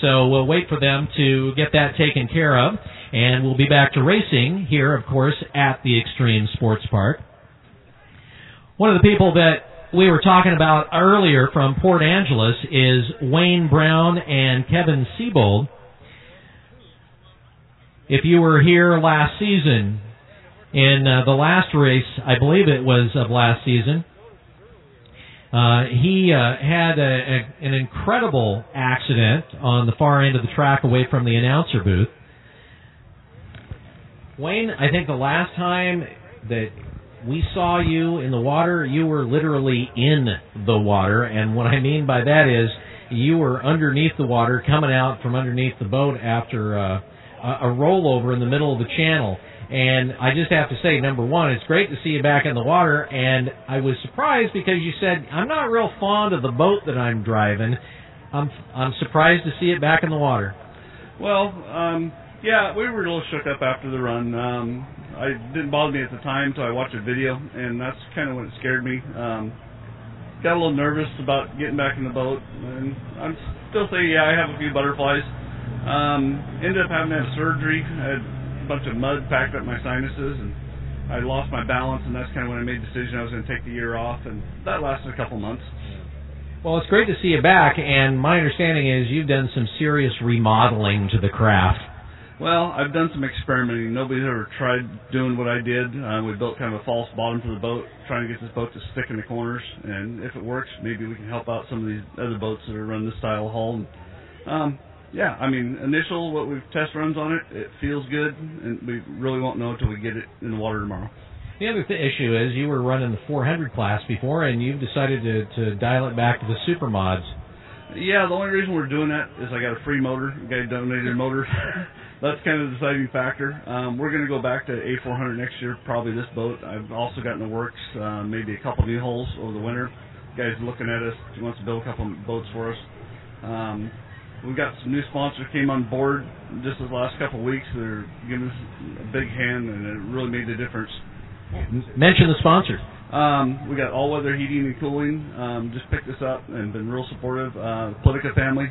So we'll wait for them to get that taken care of, and we'll be back to racing here, of course, at the Extreme Sports Park. One of the people that we were talking about earlier from Port Angeles is Wayne Brown and Kevin Siebold. If you were here last season, in the last race, I believe it was of last season, he had an incredible accident on the far end of the track away from the announcer booth. Wayne, I think the last time that we saw you in the water, you were literally in the water. And what I mean by that is you were underneath the water, coming out from underneath the boat after a rollover in the middle of the channel. And I just have to say, number one, it's great to see you back in the water, and I was surprised because you said, I'm not real fond of the boat that I'm driving. I'm surprised to see it back in the water. Well, Yeah, we were a little shook up after the run. It didn't bother me at the time until I watched a video, and that's kind of when it scared me. Got a little nervous about getting back in the boat, and I'm still saying, yeah, I have a few butterflies. Ended up having to have surgery. I had a bunch of mud packed up my sinuses, and I lost my balance, and that's kind of when I made the decision I was going to take the year off, and that lasted a couple months. Well, it's great to see you back, and my understanding is you've done some serious remodeling to the craft. Well, I've done some experimenting. Nobody's ever tried doing what I did. We built kind of a false bottom to the boat, trying to get this boat to stick in the corners. And if it works, maybe we can help out some of these other boats that are run this style of hull. And, yeah, I mean, what we've test runs on it feels good, and we really won't know until we get it in the water tomorrow. The other issue is you were running the 400 class before, and you've decided to dial it back to the super mods. Yeah, the only reason we're doing that is I got a free motor. A guy donated a motor. That's kind of the deciding factor. We're going to go back to A400 next year, probably this boat. I've also got in the works maybe a couple new hulls over the winter. Guy's looking at us. He wants to build a couple boats for us. We've got some new sponsors came on board just this last couple of weeks. They're giving us a big hand, and it really made a difference. Mention the sponsors. We got All Weather Heating and Cooling. Just picked us up and been real supportive. Politica family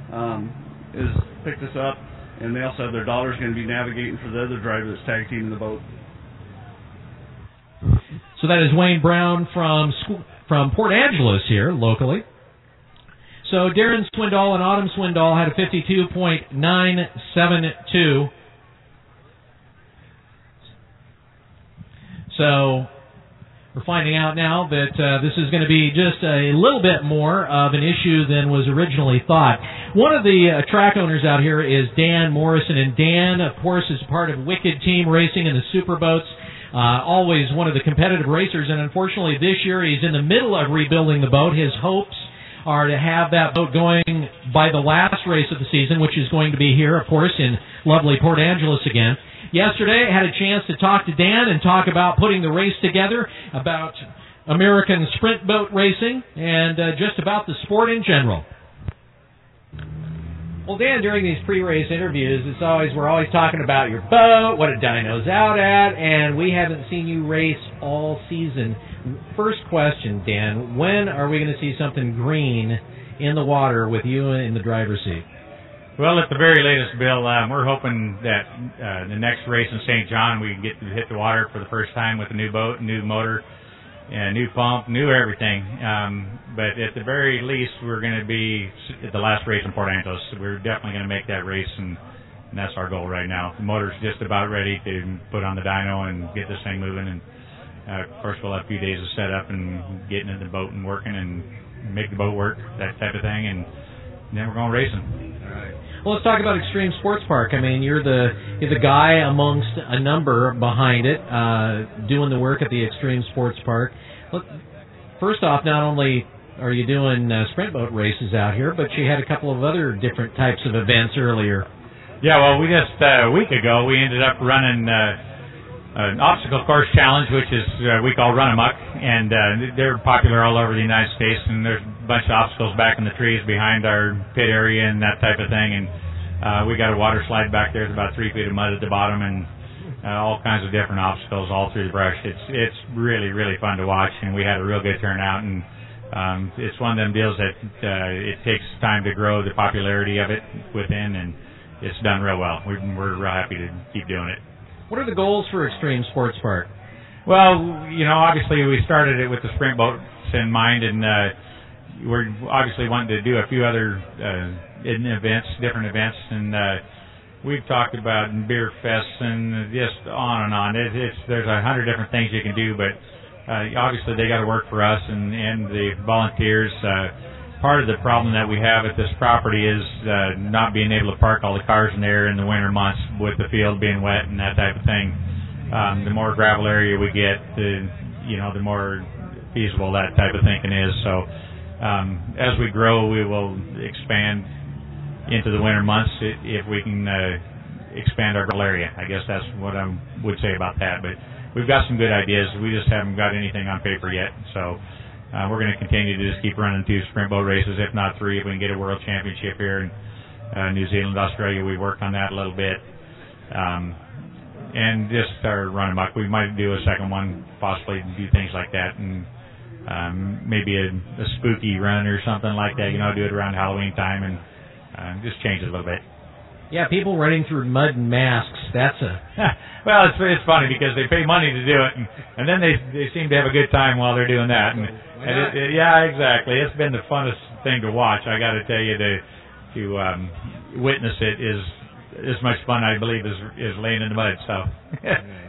has picked us up. And they also have their daughters going to be navigating for the other driver that's tag teaming the boat. So that is Wayne Brown from Port Angeles here, locally. So Darren Swindoll and Autumn Swindoll had a 52.972. So we're finding out now that this is going to be just a little bit more of an issue than was originally thought. One of the track owners out here is Dan Morrison, and Dan, of course, is part of Wicked Team Racing and the Superboats. Always one of the competitive racers, and unfortunately this year he's in the middle of rebuilding the boat. His hopes are to have that boat going by the last race of the season, which is going to be here, of course, in lovely Port Angeles again. Yesterday, I had a chance to talk to Dan and talk about putting the race together, about American sprint boat racing, and just about the sport in general. Well, Dan, during these pre-race interviews, we're always talking about your boat, what a dyno's out at, and we haven't seen you race all season. First question, Dan, when are we going to see something green in the water with you in the driver's seat? Well, at the very latest, Bill, we're hoping that the next race in St. John we can get to hit the water for the first time with a new boat, new motor, new pump, new everything. But at the very least, we're going to be at the last race in Port Angeles. We're definitely going to make that race, and that's our goal right now. The motor's just about ready to put on the dyno and get this thing moving. And of course, we'll have a few days of setup and getting in the boat and working and make the boat work, that type of thing, and then we're going racing. All right. Well, let's talk about Extreme Sports Park. I mean, you're the guy amongst a number behind it, doing the work at the Extreme Sports Park. Look, first off, not only are you doing sprint boat races out here, but you had a couple of other different types of events earlier. Yeah, well, we just a week ago we ended up running an obstacle course challenge, which is we call Run Amok, and they're popular all over the United States. And there's a bunch of obstacles back in the trees behind our pit area and that type of thing. And we got a water slide back there. There's about 3 feet of mud at the bottom, and all kinds of different obstacles all through the brush. It's really, really fun to watch, and we had a real good turnout. And it's one of them deals that it takes time to grow the popularity of it within, and it's done real well. We're real happy to keep doing it. What are the goals for Extreme Sports Park? Well, obviously we started it with the sprint boats in mind, and we're obviously wanting to do a few other different events, and we've talked about beer fests and just on and on. There's 100 different things you can do, but obviously they got to work for us and the volunteers. Part of the problem that we have at this property is not being able to park all the cars in there in the winter months with the field being wet and that type of thing. The more gravel area we get, the more feasible that type of thinking is. So as we grow, we will expand into the winter months if we can expand our gravel area. I guess that's what I would say about that. But we've got some good ideas. We just haven't got anything on paper yet. So we're going to continue to just keep running 2 sprint boat races, if not 3, if we can get a world championship here in New Zealand, Australia. We worked on that a little bit. and just start running amok. We might do a second one, possibly do things like that, and maybe a spooky run or something like that. Do it around Halloween time and just change it a little bit. Yeah, people running through mud and masks. That's a well, it's funny because they pay money to do it, and then they seem to have a good time while they're doing that. Yeah, exactly. It's been the funnest thing to watch. I got to tell you, to witness it is as much fun, I believe, as laying in the mud. So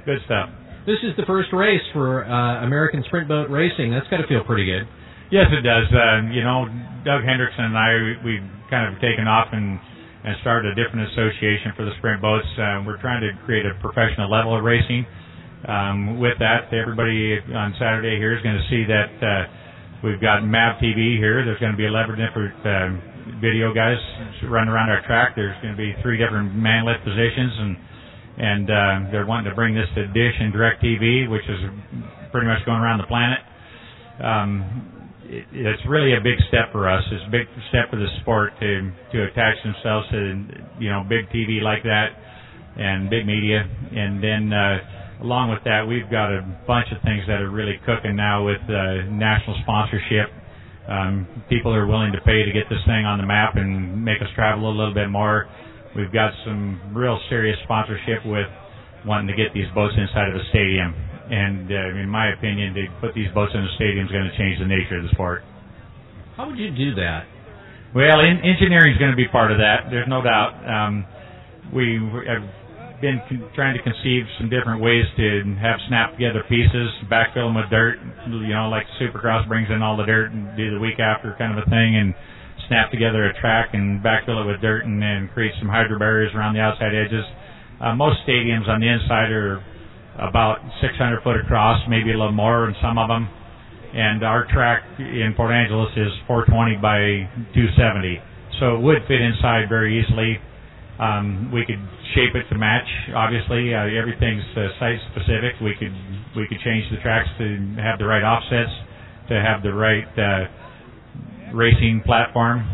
good stuff. This is the first race for American Sprint Boat Racing. That's got to feel pretty good. Yes, it does. Doug Hendrickson and I, we've kind of taken off and started a different association for the sprint boats. We're trying to create a professional level of racing. With that, everybody on Saturday here is going to see that we've got MAV TV here. There's going to be 11 different video guys running around our track. There's going to be 3 different man-lift positions, and they're wanting to bring this to Dish and DirecTV, which is pretty much going around the planet. It's really a big step for us. It's a big step for the sport to attach themselves to big TV like that and big media. And then along with that, we've got a bunch of things that are really cooking now with national sponsorship. People are willing to pay to get this thing on the map and make us travel a little bit more. We've got some real serious sponsorship with wanting to get these boats inside of a stadium. And in my opinion, to put these boats in the stadium is going to change the nature of the sport. How would you do that? Well, engineering is going to be part of that. There's no doubt. We have been trying to conceive some different ways to have snap together pieces, backfill them with dirt, like Supercross brings in all the dirt and do the week after kind of a thing, and snap together a track and backfill it with dirt and then create some hydro barriers around the outside edges. Most stadiums on the inside are about 600 foot across, maybe a little more in some of them. And our track in Port Angeles is 420 by 270. So it would fit inside very easily. We could shape it to match, obviously. Everything's site specific. We could change the tracks to have the right offsets, to have the right racing platform.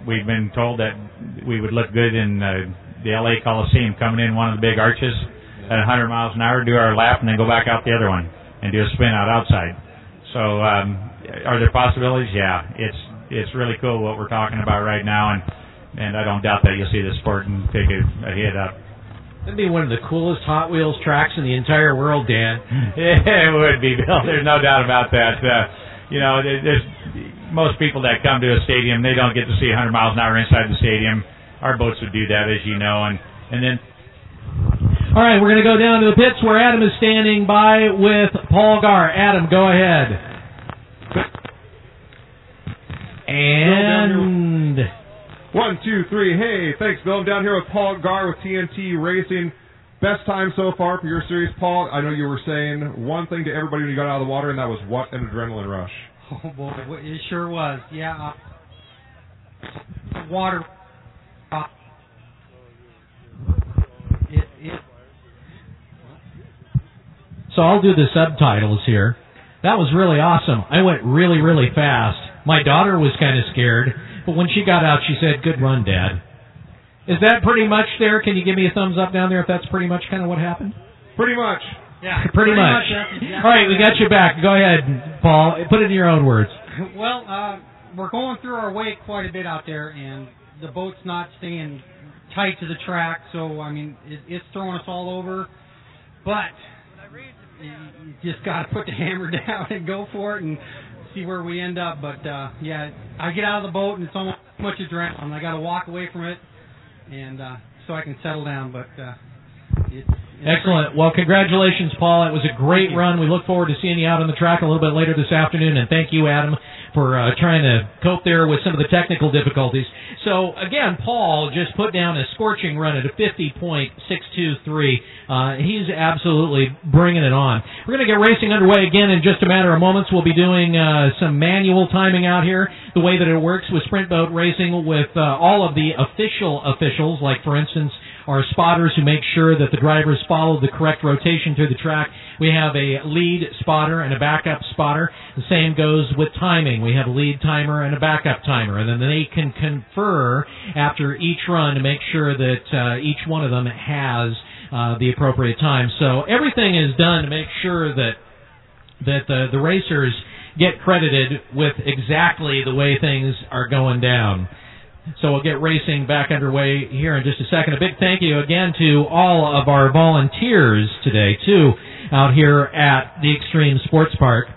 We've been told that we would look good in the LA Coliseum, coming in one of the big arches at 100 miles an hour, do our lap, and then go back out the other one and do a spin out outside. So are there possibilities? Yeah. It's really cool what we're talking about right now, and I don't doubt that you'll see the sport and take a hit up. That'd be one of the coolest Hot Wheels tracks in the entire world, Dan. Yeah, it would be, Bill. There's no doubt about that. There's most people that come to a stadium, they don't get to see 100 miles an hour inside the stadium. Our boats would do that, as you know, and then. All right, we're going to go down to the pits where Adam is standing by with Paul Gar. Adam, go ahead. And 1, 2, 3. Hey, thanks, Bill. I'm down here with Paul Gar with TNT Racing. Best time so far for your series, Paul. I know you were saying one thing to everybody when you got out of the water, and that was what an adrenaline rush. Oh boy, it sure was. Yeah, water. So I'll do the subtitles here. That was really awesome. I went really, really fast. My daughter was kind of scared, but when she got out, she said, "Good run, Dad." Is that pretty much there? Can you give me a thumbs up down there if that's pretty much kind of what happened? Pretty much. Yeah, pretty much. All right, we got you back. Go ahead, Paul. Put it in your own words. Well, we're going through our weight quite a bit out there, and the boat's not staying tight to the track, so, I mean, it's throwing us all over. But you just got to put the hammer down and go for it and see where we end up. But, yeah, I get out of the boat, and it's almost too much adrenaline. I got to walk away from it and so I can settle down. But it's excellent. Well, congratulations, Paul. It was a great run. We look forward to seeing you out on the track a little bit later this afternoon. And thank you, Adam, for trying to cope there with some of the technical difficulties. So, again, Paul just put down a scorching run at a 50.623. He's absolutely bringing it on. We're going to get racing underway again in just a matter of moments. We'll be doing some manual timing out here, the way that it works with Sprint Boat Racing with all of the officials, like, for instance, our spotters who make sure that the drivers follow the correct rotation through the track. We have a lead spotter and a backup spotter. The same goes with timing. We have a lead timer and a backup timer, and then they can confer after each run to make sure that each one of them has the appropriate time. So everything is done to make sure that the racers get credited with exactly the way things are going down. So we'll get racing back underway here in just a second. A big thank you again to all of our volunteers today, too, out here at the Extreme Sports Park.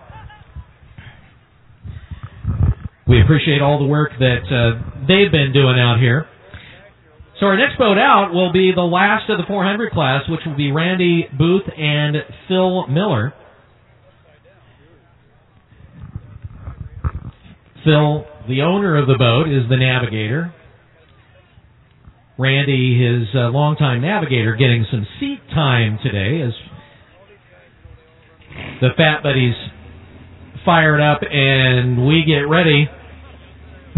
We appreciate all the work that they've been doing out here. So our next boat out will be the last of the 400 class, which will be Randy Booth and Phil Miller. Phil, the owner of the boat, is the navigator. Randy, his longtime navigator, getting some seat time today as the Fat Buddies fire it up and we get ready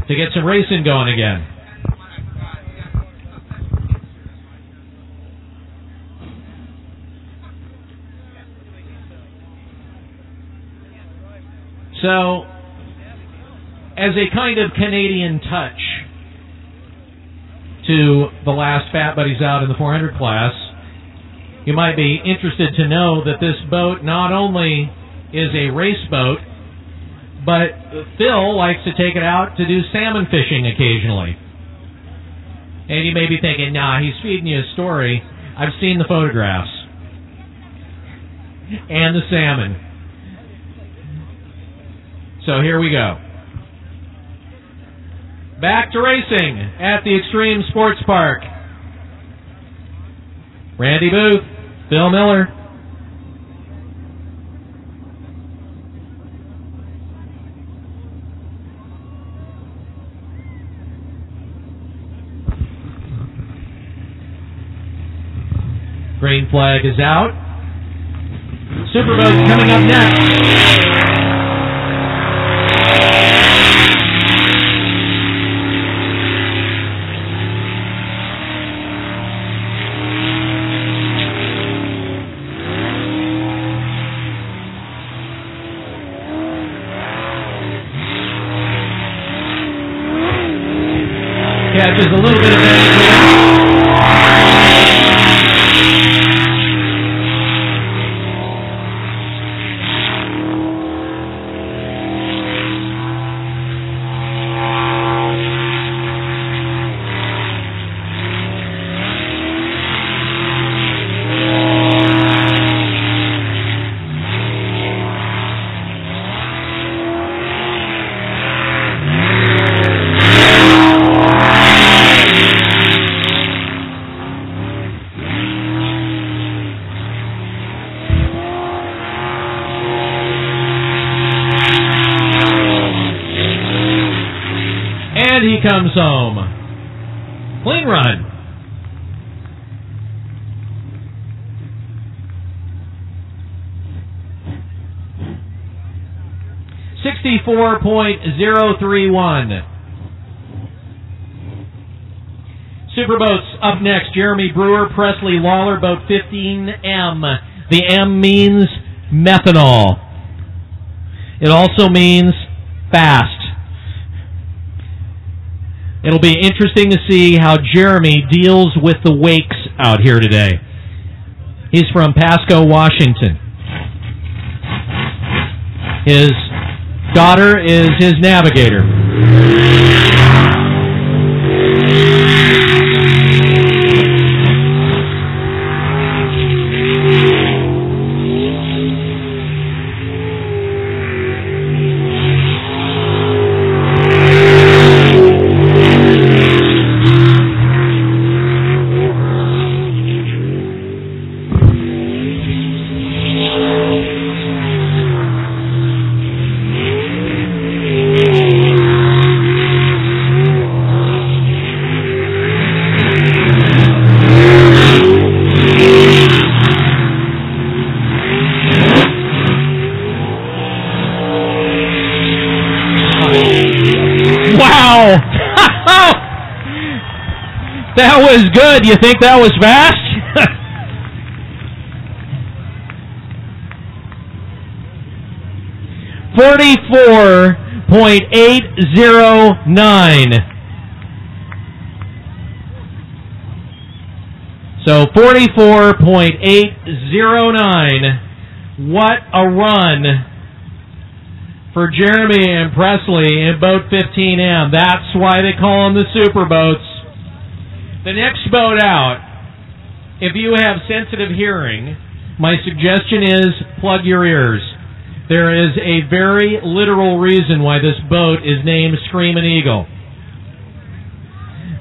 to get some racing going again. So, as a kind of Canadian touch to the last Fat Buddies out in the 400 class, you might be interested to know that this boat not only is a race boat, but Phil likes to take it out to do salmon fishing occasionally. And you may be thinking, nah, he's feeding you a story. I've seen the photographs. And the salmon. So here we go. Back to racing at the Extreme Sports Park. Randy Booth, Phil Miller. Green flag is out. Superboat's coming up next. Catches a little bit of that. He comes home. Clean run. .031. Superboats up next. Jeremy Brewer, Presley Lawler, boat 15M. The M means methanol. It also means fast. It'll be interesting to see how Jeremy deals with the wakes out here today. He's from Pasco, Washington. His daughter is his navigator. That was good. You think that was fast? 44.809. So 44.809. What a run for Jeremy and Presley in boat 15M. That's why they call them the super boats. The next boat out, if you have sensitive hearing, my suggestion is plug your ears. There is a very literal reason why this boat is named Screamin' Eagle.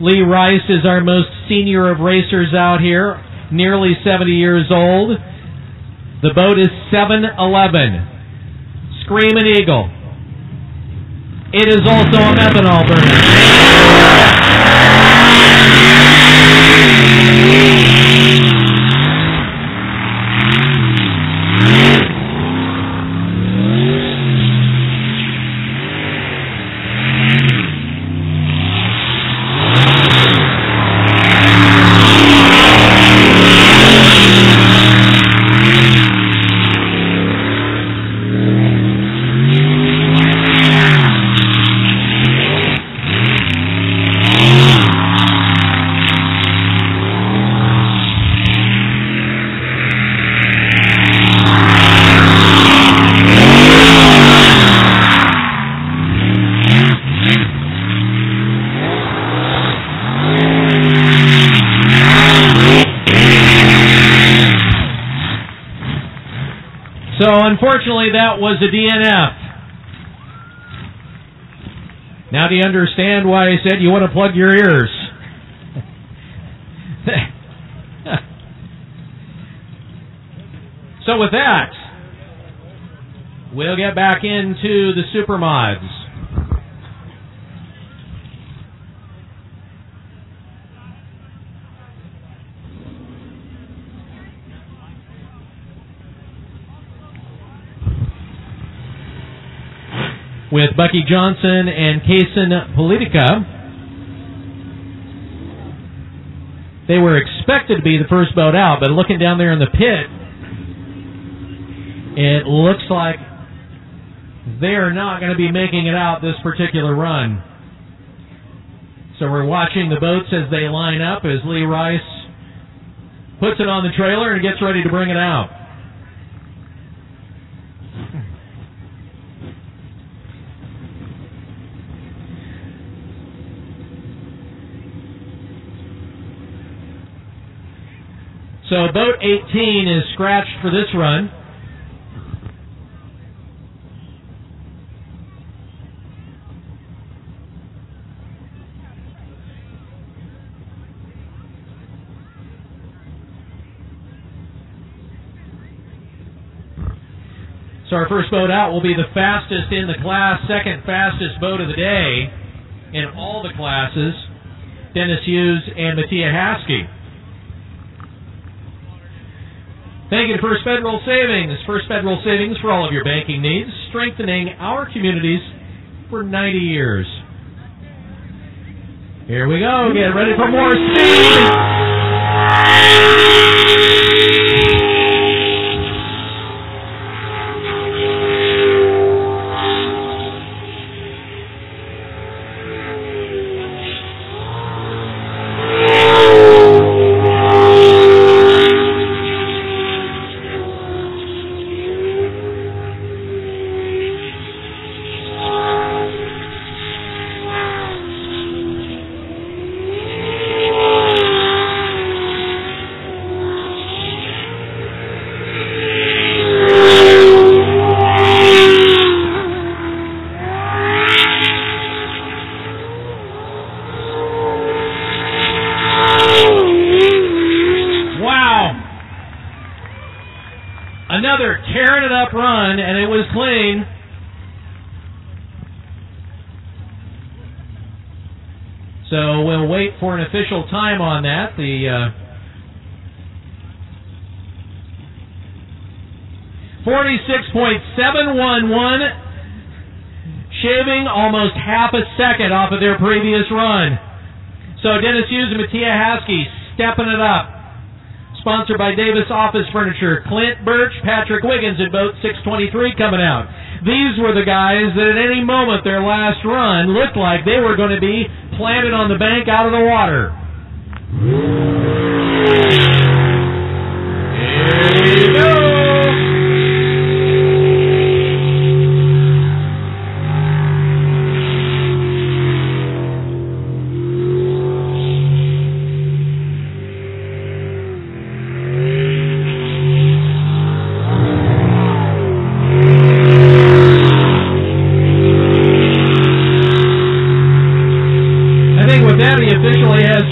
Lee Rice is our most senior of racers out here, nearly 70 years old. The boat is 711. Screamin' Eagle. It is also a methanol burner. So unfortunately that was a DNF. Now do you understand why I said you want to plug your ears? So with that, we'll get back into the Supermods. With Bucky Johnson and Kaysen Politica. They were expected to be the first boat out, but looking down there in the pit, it looks like they're not going to be making it out this particular run. So we're watching the boats as they line up, as Lee Rice puts it on the trailer and gets ready to bring it out. So boat 18 is scratched for this run. So our first boat out will be the fastest in the class, second fastest boat of the day in all the classes, Dennis Hughes and Mattia Haskey. Thank you to First Federal Savings. First Federal Savings for all of your banking needs, strengthening our communities for 90 years. Here we go. Get ready for more speed. Another tearing it up run, and it was clean. So we'll wait for an official time on that. The 46.711, shaving almost half a second off of their previous run. So Dennis Hughes and Mattia Haskey stepping it up. Sponsored by Davis Office Furniture, Clint Birch, Patrick Wiggins at boat 623 coming out. These were the guys that at any moment their last run looked like they were going to be planted on the bank out of the water. Here you go.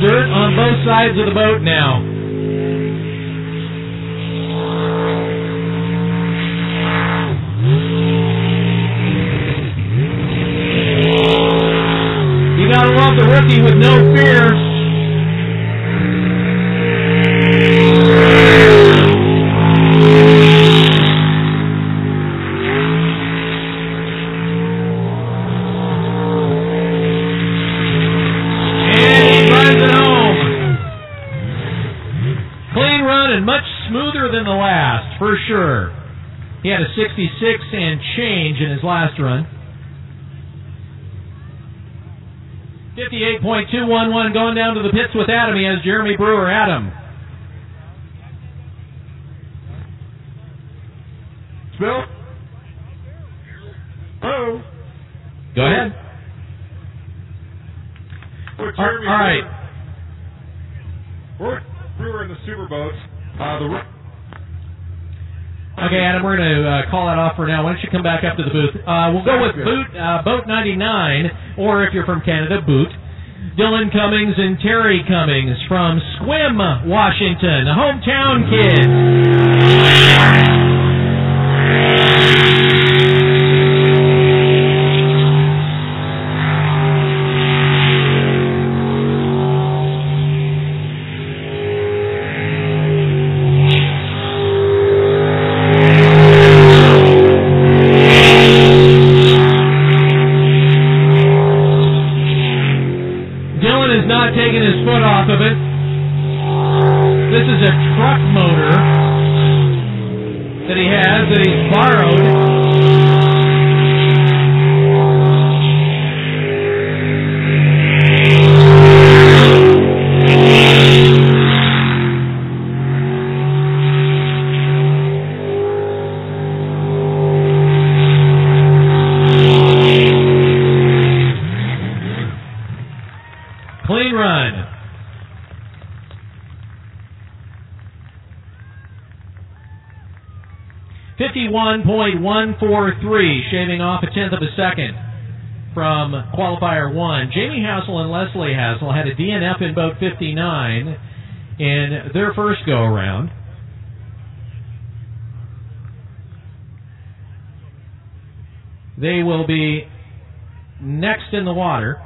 Dirt on both sides of the boat now. You gotta love the rookie with no fear. For sure. He had a 66 and change in his last run. 58.211 going down to the pits with Adam. He has Jeremy Brewer. Adam. Bill? Hello? Go ahead. All right. We're Brewer in the Superboats. Okay, Adam, we're going to call that off for now. Why don't you come back up to the booth? We'll go with Boat 99, or if you're from Canada, Boot. Dylan Cummings and Terry Cummings from Squim, Washington, the hometown kids. Taking his foot off of it. This is a truck motor that he has, that he's borrowed. Clean run. .143, shaving off a tenth of a second from qualifier 1. Jamie Hassel and Leslie Hassel had a DNF in boat 59 in their first go-around. They will be next in the water.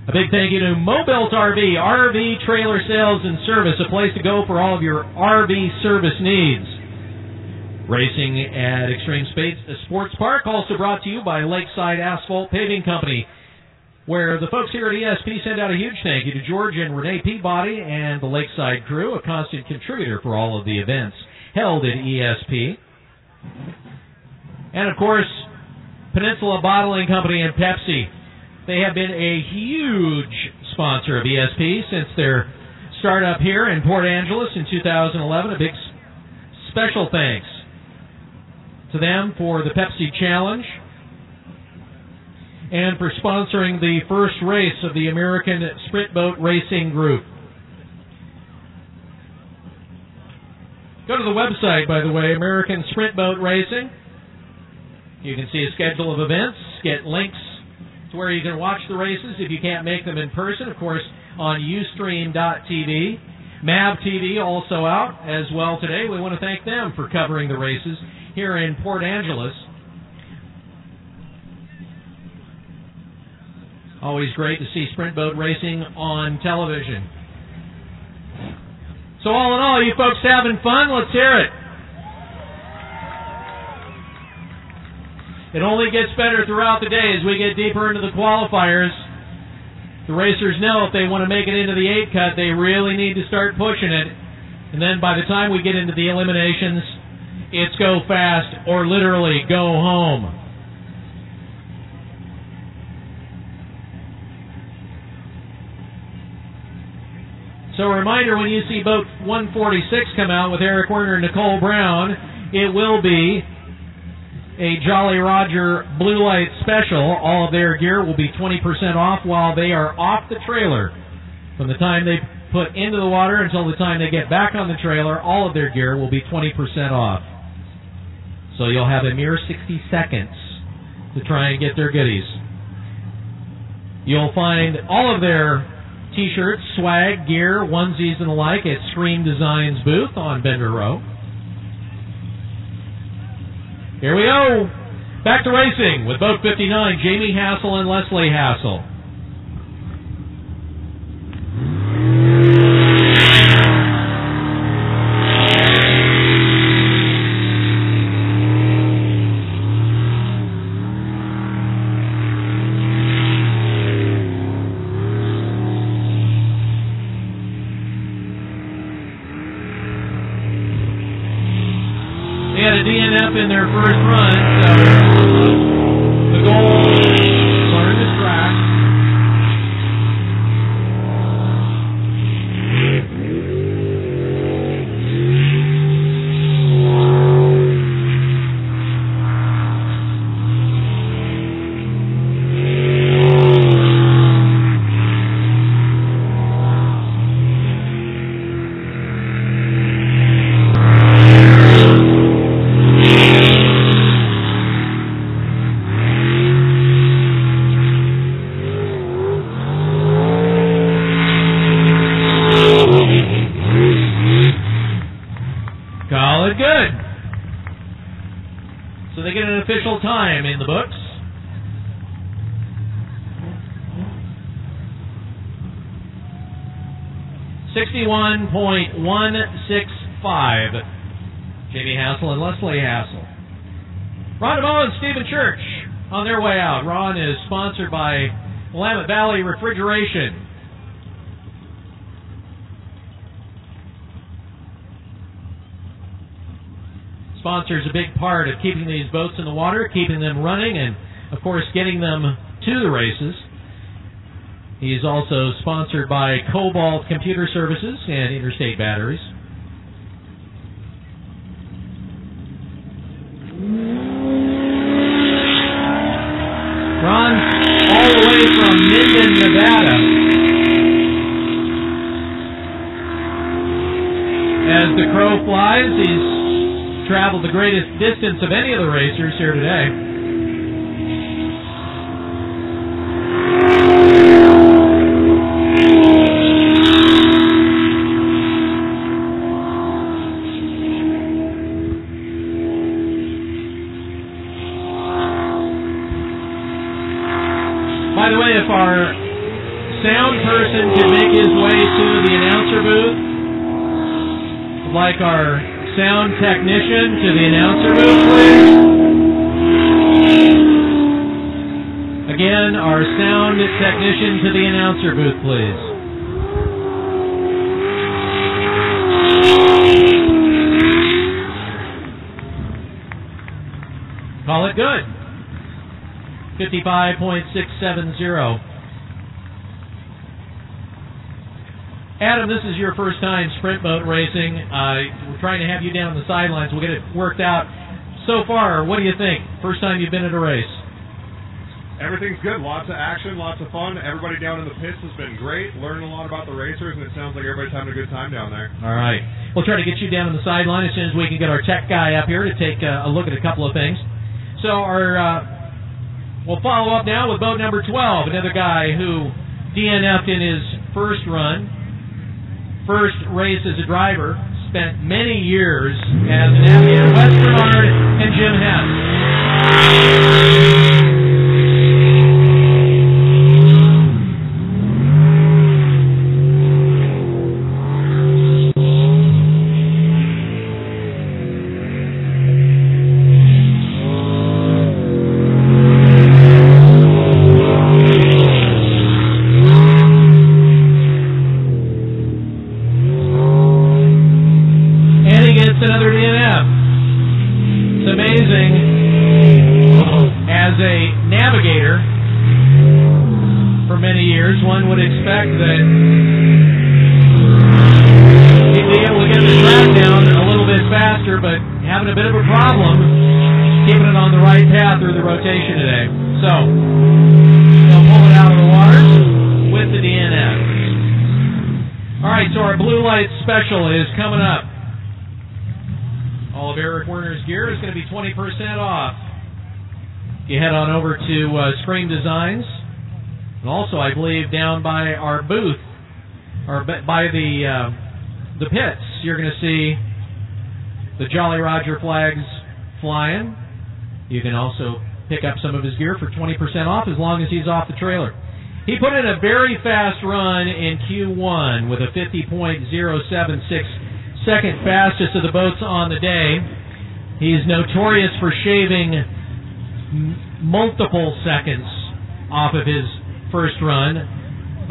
A big thank you to Mobilt RV trailer sales and service, a place to go for all of your RV service needs. Racing at Extreme Sports Park, also brought to you by Lakeside Asphalt Paving Company, where the folks here at ESP send out a huge thank you to George and Renee Peabody and the Lakeside crew, a constant contributor for all of the events held at ESP. And, of course, Peninsula Bottling Company and Pepsi. They have been a huge sponsor of ESP since their startup here in Port Angeles in 2011. A big special thanks to them for the Pepsi Challenge and for sponsoring the first race of the American Sprint Boat Racing Group. Go to the website, by the way, American Sprint Boat Racing. You can see a schedule of events, get links to where you can watch the races if you can't make them in person, of course, on Ustream.tv. MAV TV also out as well today. We want to thank them for covering the races here in Port Angeles. Always great to see sprint boat racing on television. So all in all, you folks having fun? Let's hear it. It only gets better throughout the day as we get deeper into the qualifiers. The racers know if they want to make it into the 8 cut, they really need to start pushing it. And then by the time we get into the eliminations, it's go fast or literally go home. So a reminder, when you see boat 146 come out with Eric Werner and Nicole Brown, it will be a Jolly Roger Blue Light Special. All of their gear will be 20% off while they are off the trailer. From the time they put into the water until the time they get back on the trailer, all of their gear will be 20% off. So you'll have a mere 60 seconds to try and get their goodies. You'll find all of their T-shirts, swag, gear, onesies, and the like at Scream Designs booth on Bender Row. Here we go. Back to racing with Boat 59, Jamie Hassel and Leslie Hassel. In their first run, so the goal is learn the track. Official time in the books. .165. Jamie Hassel and Leslie Hassel. Ron DeMoe and Stephen Church on their way out. Ron is sponsored by Willamette Valley Refrigeration. Sponsors a big part of keeping these boats in the water, keeping them running, and, of course, getting them to the races. He's also sponsored by Cobalt Computer Services and Interstate Batteries. Ron, all the way from Minden, Nevada. As the crow flies, he's traveled the greatest distance of any of the racers here today. By the way, if our sound person could make his way to the announcer booth, like our sound technician to the announcer booth, please. Again, our sound technician to the announcer booth, please. Call it good. 55.670. Adam, this is your first time sprint boat racing. We're trying to have you down on the sidelines. We'll get it worked out. So far, what do you think? First time you've been at a race? Everything's good. Lots of action, lots of fun. Everybody down in the pits has been great. Learning a lot about the racers, and it sounds like everybody's having a good time down there. All right. We'll try to get you down on the sideline as soon as we can get our tech guy up here to take a look at a couple of things. So we'll follow up now with boat number 12, another guy who DNF'd in his first run. First race as a driver, spent many years as a navigator. Wes Bernard and Jim Hess. having a bit of a problem keeping it on the right path through the rotation today. So, they'll pull it out of the water with the DNF. All right, so our blue light special is coming up. All of Eric Werner's gear is going to be 20% off. You head on over to Scream Designs, and also, I believe, down by our booth, or by the pits, you're going to see the Jolly Roger flags flying. You can also pick up some of his gear for 20% off as long as he's off the trailer. He put in a very fast run in Q1 with a 50.076 second fastest of the boats on the day. He's notorious for shaving multiple seconds off of his first run.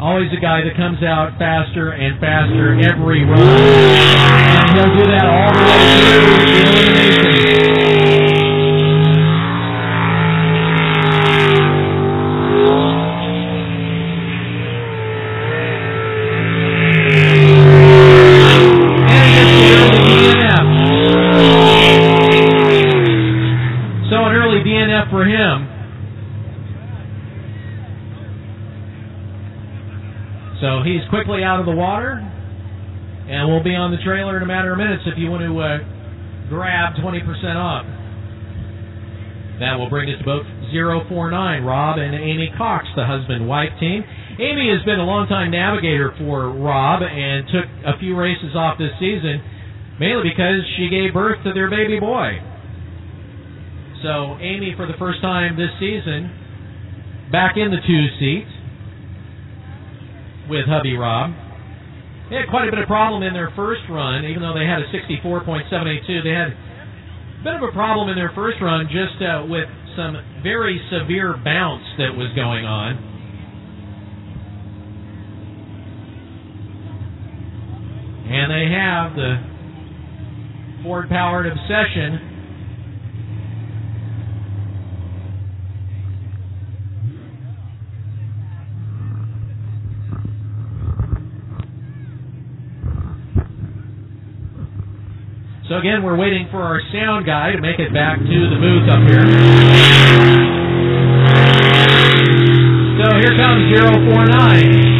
Always a guy that comes out faster and faster every run. And he'll do that all the way through the elimination. For him. So he's quickly out of the water, and we'll be on the trailer in a matter of minutes if you want to grab 20% off. That will bring us to boat 049, Rob and Amy Cox, the husband-wife team. Amy has been a long-time navigator for Rob and took a few races off this season, mainly because she gave birth to their baby boy. So Amy, for the first time this season, back in the 2-seat with hubby Rob. They had quite a bit of problem in their first run, even though they had a 64.782. They had a bit of a problem in their first run just with some very severe bounce that was going on. And they have the Ford-powered Obsession. So again, we're waiting for our sound guy to make it back to the booth up here. So here comes 049.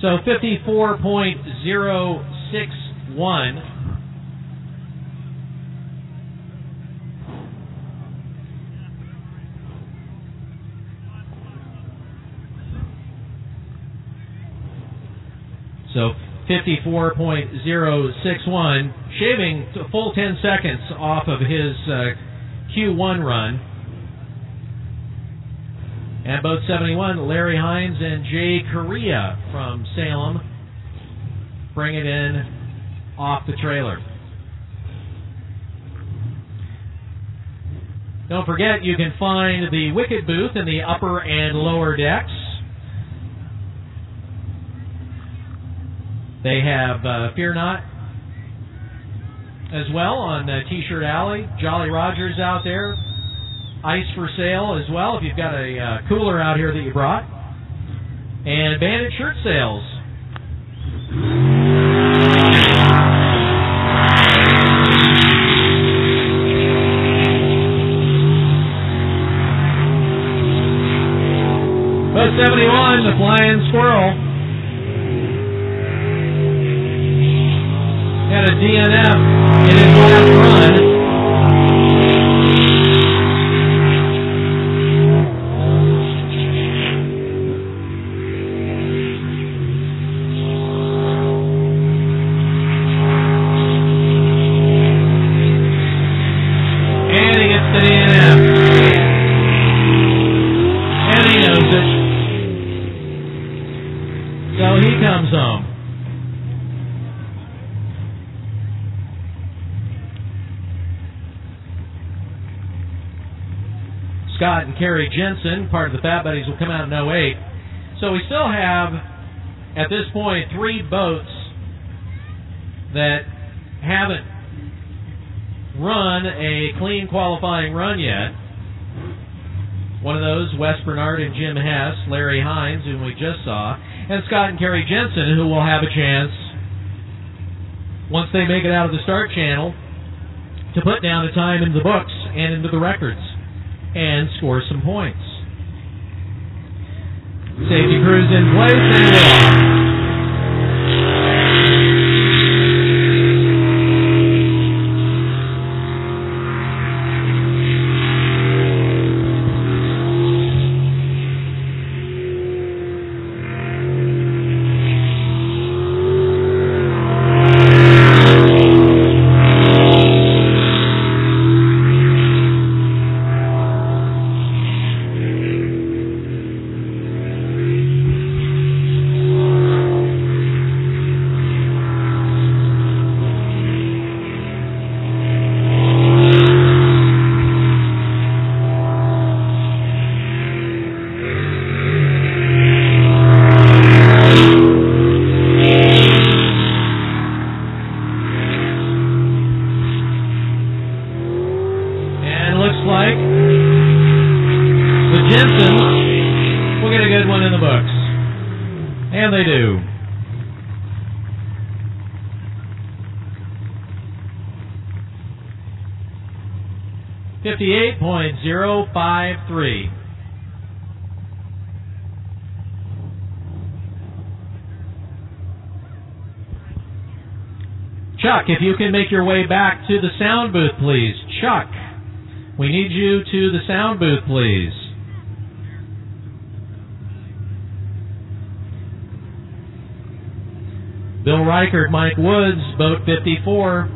So 54.061. So 54.061, shaving a full 10 seconds off of his Q1 run. And boat 71, Larry Hines and Jay Correa from Salem bring it in off the trailer. Don't forget, you can find the Wicked booth in the upper and lower decks. They have Fear Not as well on T-Shirt Alley. Jolly Roger's out there. Ice for sale as well if you've got a cooler out here that you brought. And Bandit shirt sales. Boat 71, the Flying Squirrel. Had a DNF in his last run. Scott and Kerry Jensen, part of the Fat Buddies, will come out in 08. So we still have, at this point, 3 boats that haven't run a clean qualifying run yet. One of those, Wes Bernard and Jim Hess, Larry Hines, whom we just saw, and Scott and Kerry Jensen, who will have a chance, once they make it out of the start channel, to put down a time into the books and into the records and score some points. Safety crews in place and we're off. And they do. .053. Chuck, if you can make your way back to the sound booth, please. Chuck, we need you to the sound booth, please. Bill Reichert, Mike Woods, boat 54.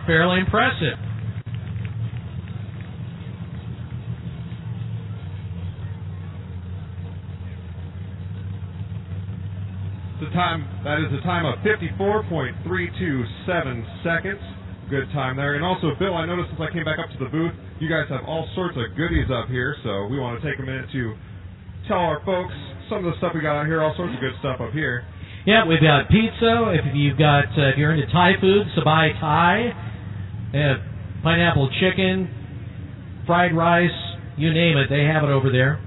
Fairly impressive. That is a time of 54.327 seconds. Good time there. And also, Bill, I noticed since I came back up to the booth, you guys have all sorts of goodies up here, so we want to take a minute to tell our folks some of the stuff we got out here, all sorts of good stuff up here. Yeah, we've got pizza. If you're into Thai food, Sabai Thai. They have pineapple chicken, fried rice, you name it, they have it over there.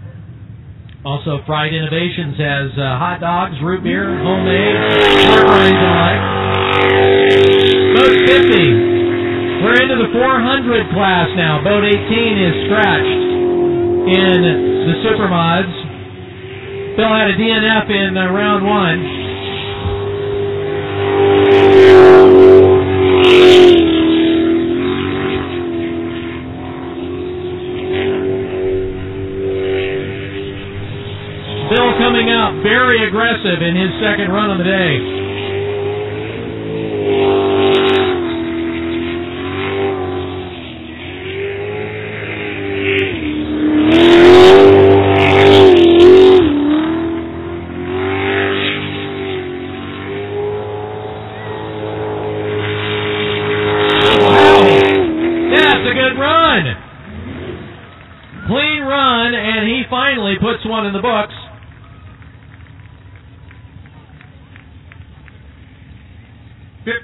Also, Fried Innovations has hot dogs, root beer, homemade, short range alike. Boat 50. We're into the 400 class now. Boat 18 is scratched in the Supermods. Bill had a DNF in round 1. Bill coming out very aggressive in his second run of the day. Wow, that's a good run. Clean run, and he finally puts one in the books.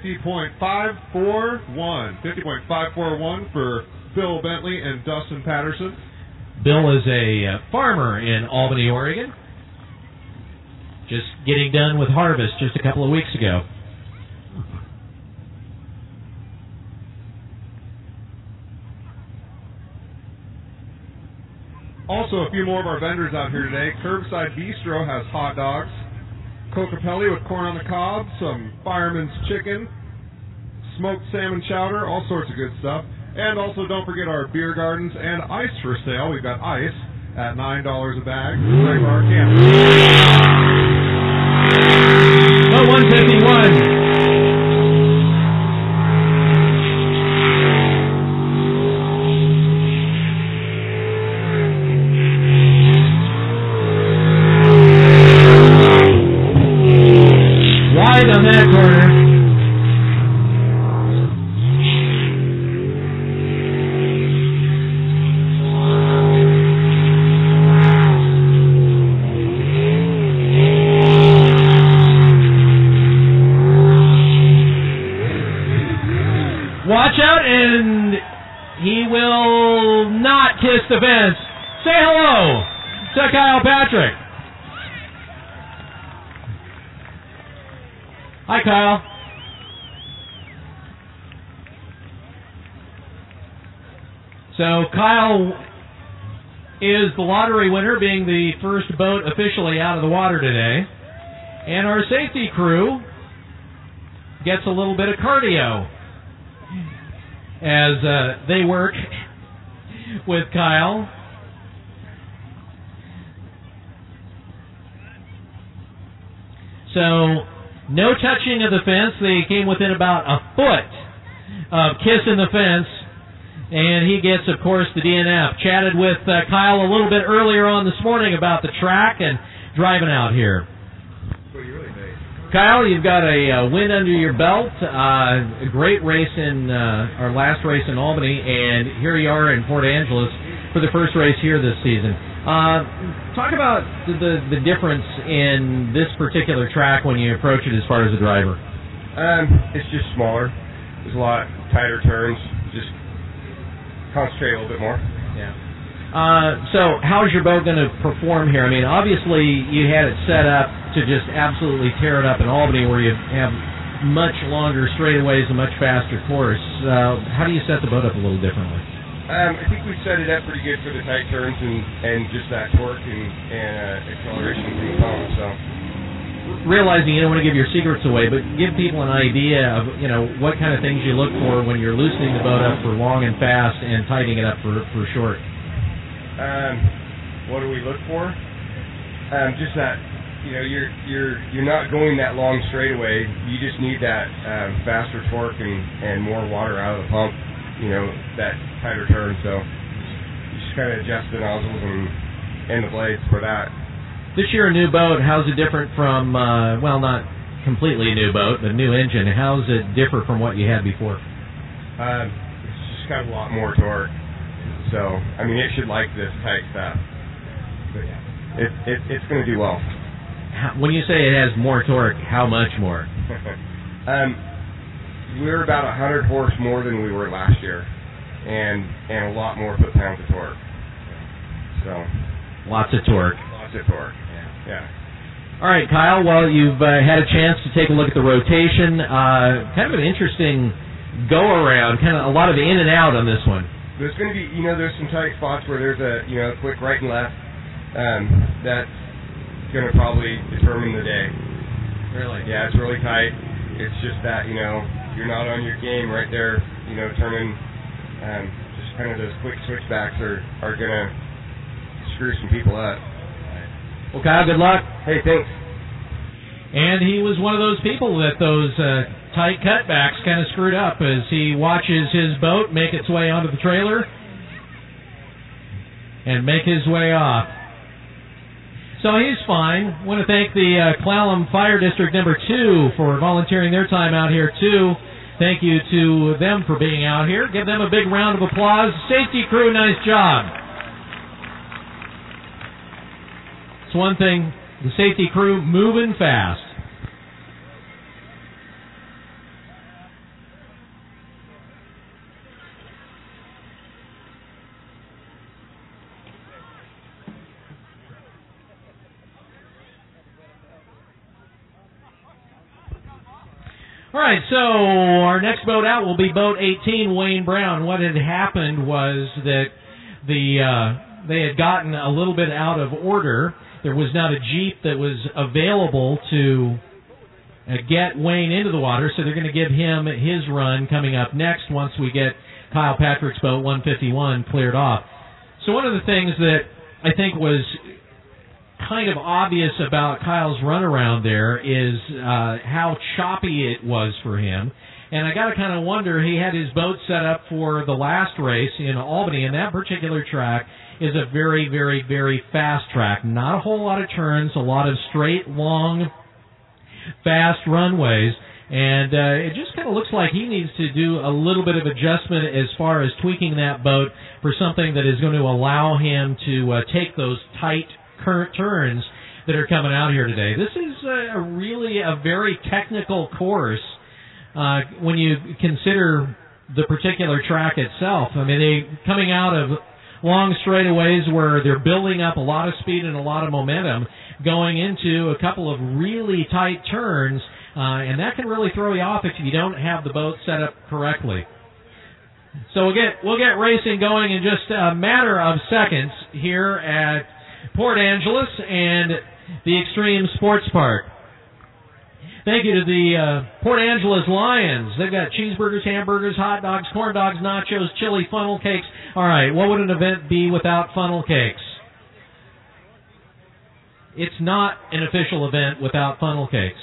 50.541 for Bill Bentley and Dustin Patterson. Bill is a farmer in Albany, Oregon. Just getting done with harvest just a couple of weeks ago. Also, a few more of our vendors out here today. Curbside Bistro has hot dogs. Cocapelli with corn on the cob, some fireman's chicken, smoked salmon chowder, all sorts of good stuff. And also, don't forget our beer gardens and ice for sale. We've got ice at $9 a bag. Ready for our camp. Oh, 151. Wide on that corner. Watch out, and he will not kiss the fence. Say hello to Kyle Patrick. Hi, Kyle. So Kyle is the lottery winner, being the first boat officially out of the water today. And our safety crew gets a little bit of cardio as they work with Kyle. So, no touching of the fence. They came within about a foot of kissing the fence. And he gets, of course, the DNF. Chatted with Kyle a little bit earlier on this morning about the track and driving out here. Kyle, you've got a win under your belt, a great race in our last race in Albany, and here you are in Port Angeles for the first race here this season. Talk about the difference in this particular track when you approach it as far as a driver. It's just smaller. There's a lot tighter turns. Just concentrate a little bit more. Yeah. So how's your boat going to perform here? I mean, obviously you had it set up to just absolutely tear it up in Albany, where you have much longer straightaways and much faster course. How do you set the boat up a little differently? I think we set it up pretty good for the tight turns and just that torque and acceleration from the pump. So, realizing you don't want to give your secrets away, but give people an idea of what kind of things you look for when you're loosening the boat up for long and fast and tightening it up for short. What do we look for? Just that. You're not going that long straightaway. You just need that faster torque and more water out of the pump. That tighter turn. So you just kind of adjust the nozzles and the blades for that. This year, a new boat. How's it different from? Not completely a new boat, but a new engine. How's it differ from what you had before? It's just got a lot more torque. So it should like this tight stuff. But it's going to do well. When you say it has more torque, how much more? We're about 100 horse more than we were last year, and a lot more foot-pounds of torque. So, lots of torque. Lots of torque. Yeah. All right, Kyle. Well, you've had a chance to take a look at the rotation. Kind of an interesting go-around. Kind of a lot of in and out on this one. There's going to be, there's some tight spots where there's a quick right and left. That's going to probably determine the day. Really? Yeah, it's really tight. It's just that, you're not on your game right there, turning, just kind of those quick switchbacks are going to screw some people up. Well, Kyle, good luck. Hey, thanks. And he was one of those people that those tight cutbacks kind of screwed up as he watches his boat make its way onto the trailer and make his way off. So he's fine. Want to thank the Clallam Fire District number 2 for volunteering their time out here, too. Thank you to them for being out here. Give them a big round of applause. Safety crew, nice job. It's one thing, the safety crew moving fast. All right, so our next boat out will be boat 18, Wayne Brown. What had happened was that they had gotten a little bit out of order. There was not a Jeep that was available to get Wayne into the water, so they're going to give him his run coming up next once we get Kyle Patrick's boat 151 cleared off. So one of the things that I think was kind of obvious about Kyle's runaround there is how choppy it was for him. And I got to kind of wonder, he had his boat set up for the last race in Albany, and that particular track is a very, very, very fast track. Not a whole lot of turns, a lot of straight, long, fast runways. And it just kind of looks like he needs to do a little bit of adjustment as far as tweaking that boat for something that is going to allow him to take those tight current turns that are coming out here today. This is really a very technical course when you consider the particular track itself. I mean, they coming out of long straightaways where they're building up a lot of speed and a lot of momentum, going into a couple of really tight turns, and that can really throw you off if you don't have the boat set up correctly. So we'll get racing going in just a matter of seconds here at Port Angeles and the Extreme Sports Park. Thank you to the Port Angeles Lions. They've got cheeseburgers, hamburgers, hot dogs, corn dogs, nachos, chili, funnel cakes. All right, what would an event be without funnel cakes? It's not an official event without funnel cakes.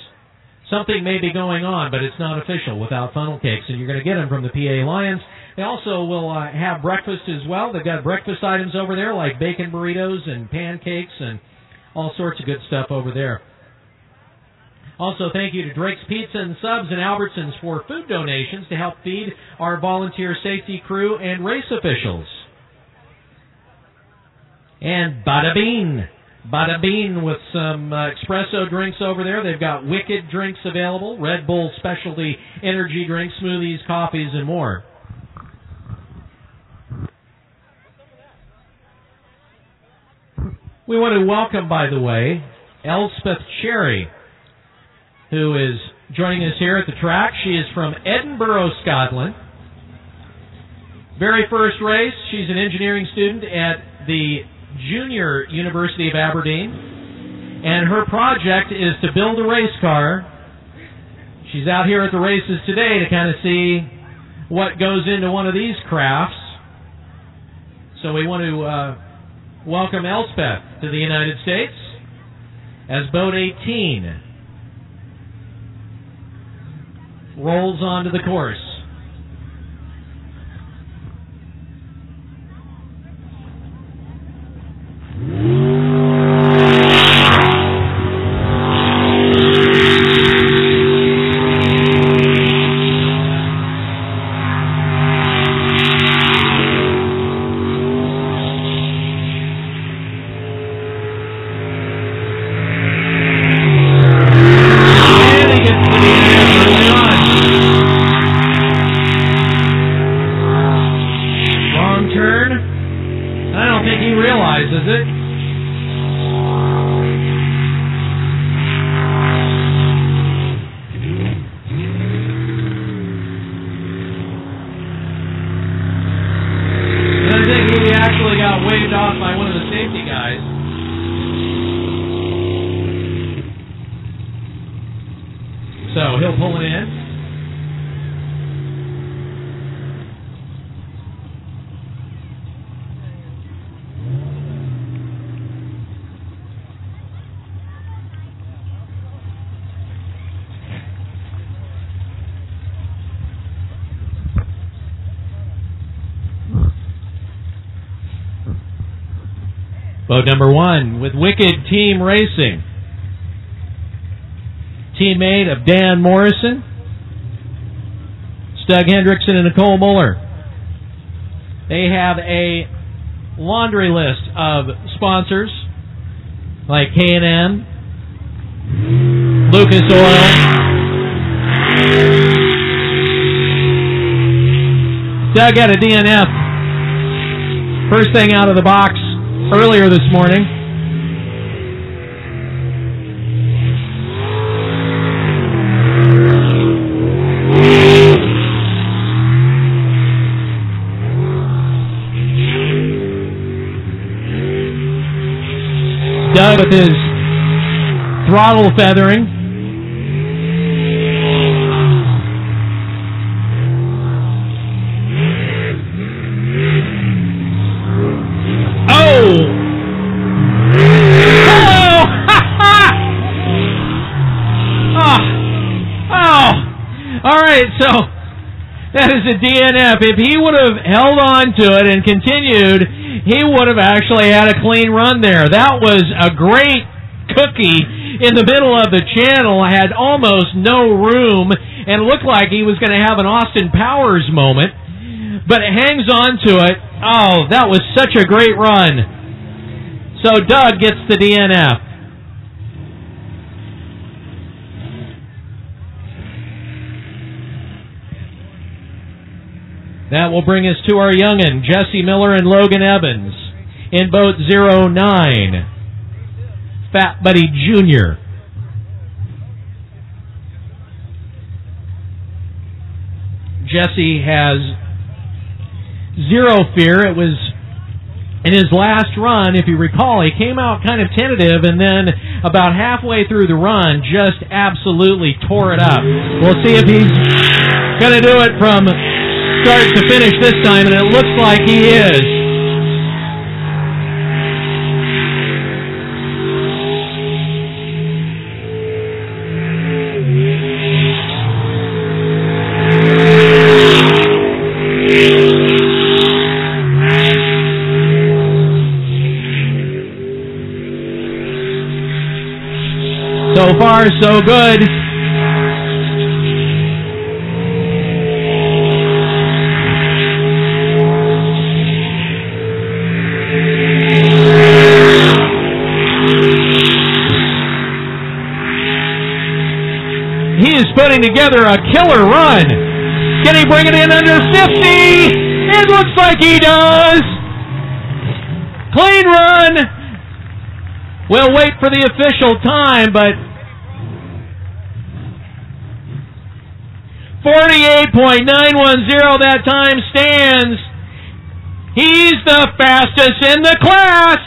Something may be going on, but it's not official without funnel cakes, and you're going to get them from the PA Lions. They also will have breakfast as well. They've got breakfast items over there like bacon burritos and pancakes and all sorts of good stuff over there. Also, thank you to Drake's Pizza and Subs and Albertsons for food donations to help feed our volunteer safety crew and race officials. And Bada Bean. Bada Bean with some espresso drinks over there. They've got Wicked drinks available, Red Bull specialty energy drinks, smoothies, coffees, and more. We want to welcome, by the way, Elspeth Cherry, who is joining us here at the track. She is from Edinburgh, Scotland. Very first race, she's an engineering student at the Junior University of Aberdeen, and her project is to build a race car. She's out here at the races today to kind of see what goes into one of these crafts. So we want to welcome Elspeth to the United States as boat 18 rolls onto the course. Boat number 1 with Wicked Team Racing. Teammate of Dan Morrison, Stug Hendrickson, and Nicole Muller. They have a laundry list of sponsors like K&M, Lucas Oil, Doug got a DNF first thing out of the box earlier this morning. Doug with his throttle feathering. Oh! All right, so that is a DNF. If he would have held on to it and continued, he would have actually had a clean run there. That was a great cookie in the middle of the channel. Had almost no room and looked like he was going to have an Austin Powers moment, but it hangs on to it. Oh, that was such a great run. So Doug gets the DNF. That will bring us to our young'un, Jesse Miller and Logan Evans, in boat 09. Fat Buddy Jr. Jesse has zero fear. It was in his last run, if you recall, he came out kind of tentative, and then about halfway through the run, just absolutely tore it up. We'll see if he's going to do it from start to finish this time, and it looks like he is. So far, so good. He is putting together a killer run. Can he bring it in under 50? It looks like he does. Clean run. We'll wait for the official time, but 48.910, that time stands. He's the fastest in the class.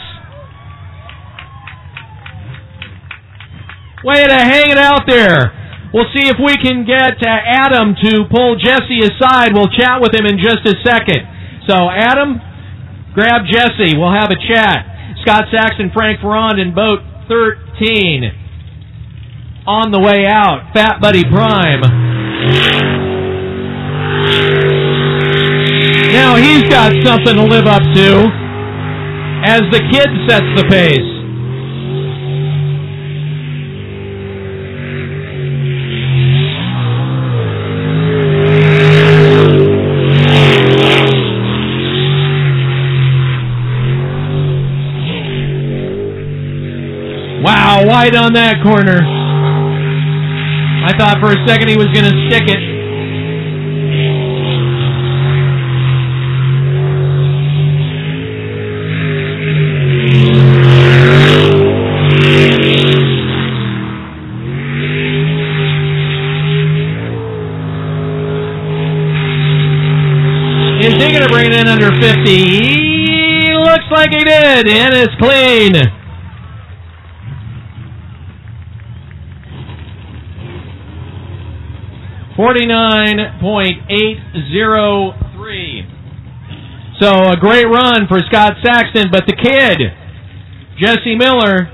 Way to hang it out there. We'll see if we can get Adam to pull Jesse aside. We'll chat with him in just a second. So, Adam, grab Jesse. We'll have a chat. Scott Saxon, Frank Ferrand in boat 13. On the way out, Fat Buddy Prime. Now he's got something to live up to as the kid sets the pace. Wow, wide on that corner. I thought for a second he was going to stick it. Is he going to bring it in under 50? He looks like he did, and it's clean. .803. So a great run for Scott Saxton, but the kid, Jesse Miller,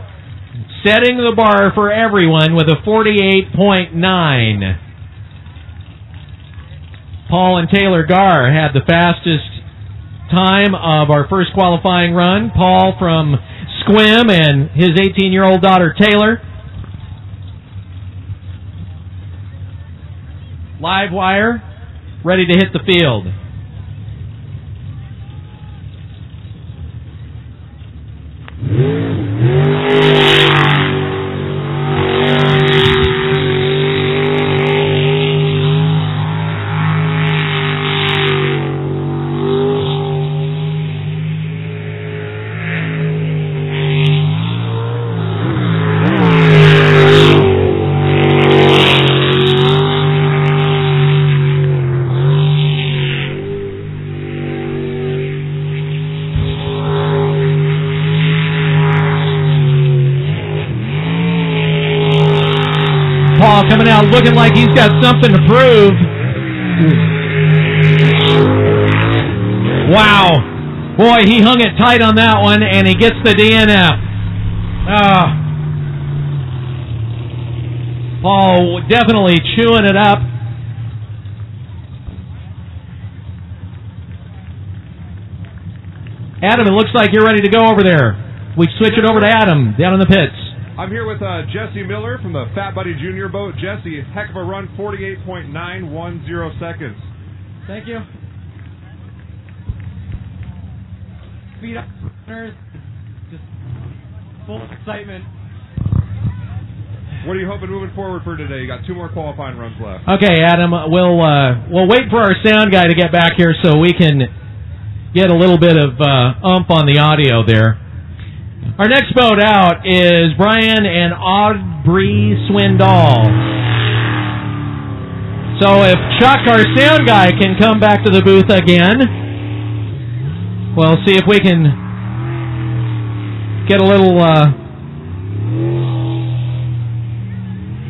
setting the bar for everyone with a 48.9. Paul and Taylor Garr had the fastest time of our first qualifying run. Paul from Squim and his 18-year-old daughter Taylor. Live wire, ready to hit the field. coming out looking like he's got something to prove. Wow. Boy, he hung it tight on that one, and he gets the DNF. Paul definitely chewing it up. Adam, it looks like you're ready to go over there. We switch it over to Adam down in the pits. I'm here with Jesse Miller from the Fat Buddy Junior boat. Jesse, heck of a run, 48.910 seconds. Thank you. Speed up, just full of excitement. What are you hoping moving forward for today? You got 2 more qualifying runs left. Okay, Adam, we'll wait for our sound guy to get back here so we can get a little bit of oomph on the audio there. Our next boat out is Brian and Aubrey Swindoll. So if Chuck, our sound guy, can come back to the booth again, we'll see if we can get a little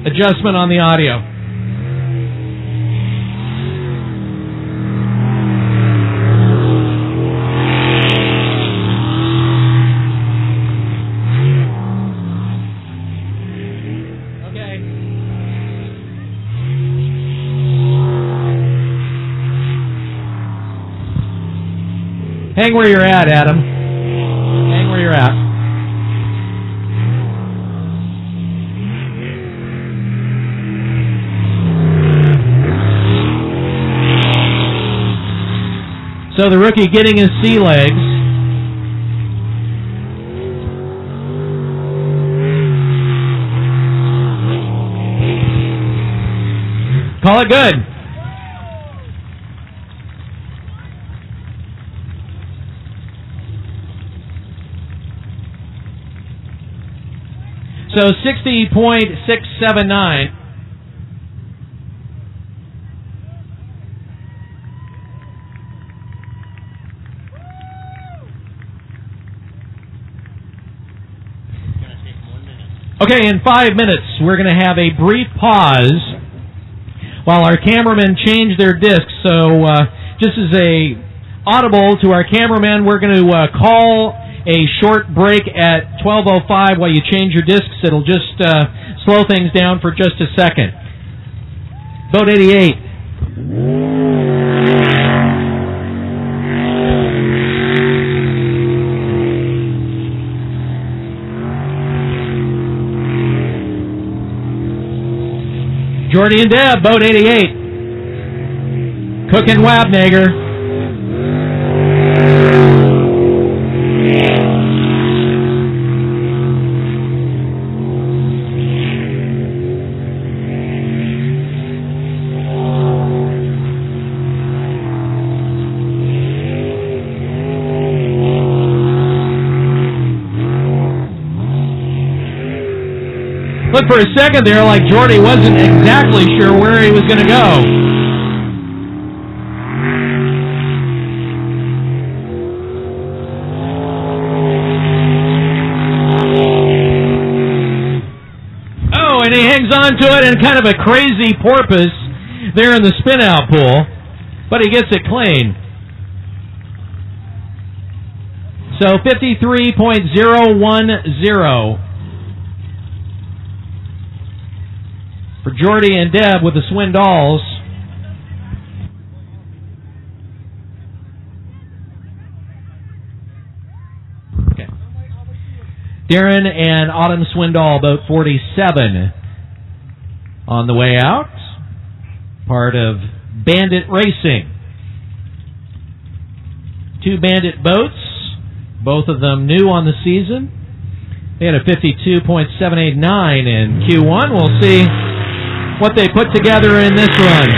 adjustment on the audio. Hang where you're at, Adam. Hang where you're at. So the rookie getting his sea legs. Call it good. So 60.679. Okay, in 5 minutes, we're going to have a brief pause while our cameramen change their discs. So just as a audible to our cameramen, we're going to call a short break at 12:05 while you change your discs. It'll just slow things down for just a second. Boat 88. Jordy and Deb, boat 88. Cook and Wabnager. Look, for a second there, like Jordy wasn't exactly sure where he was going to go. Oh, and he hangs on to it in kind of a crazy porpoise there in the spin-out pool, but he gets it clean. So 53.010. For Jordy and Deb with the Swindalls. Okay. Darren and Autumn Swindall, boat 47, on the way out. Part of Bandit Racing. 2 Bandit boats, both of them new on the season. They had a 52.789 in Q1. We'll see what they put together in this run.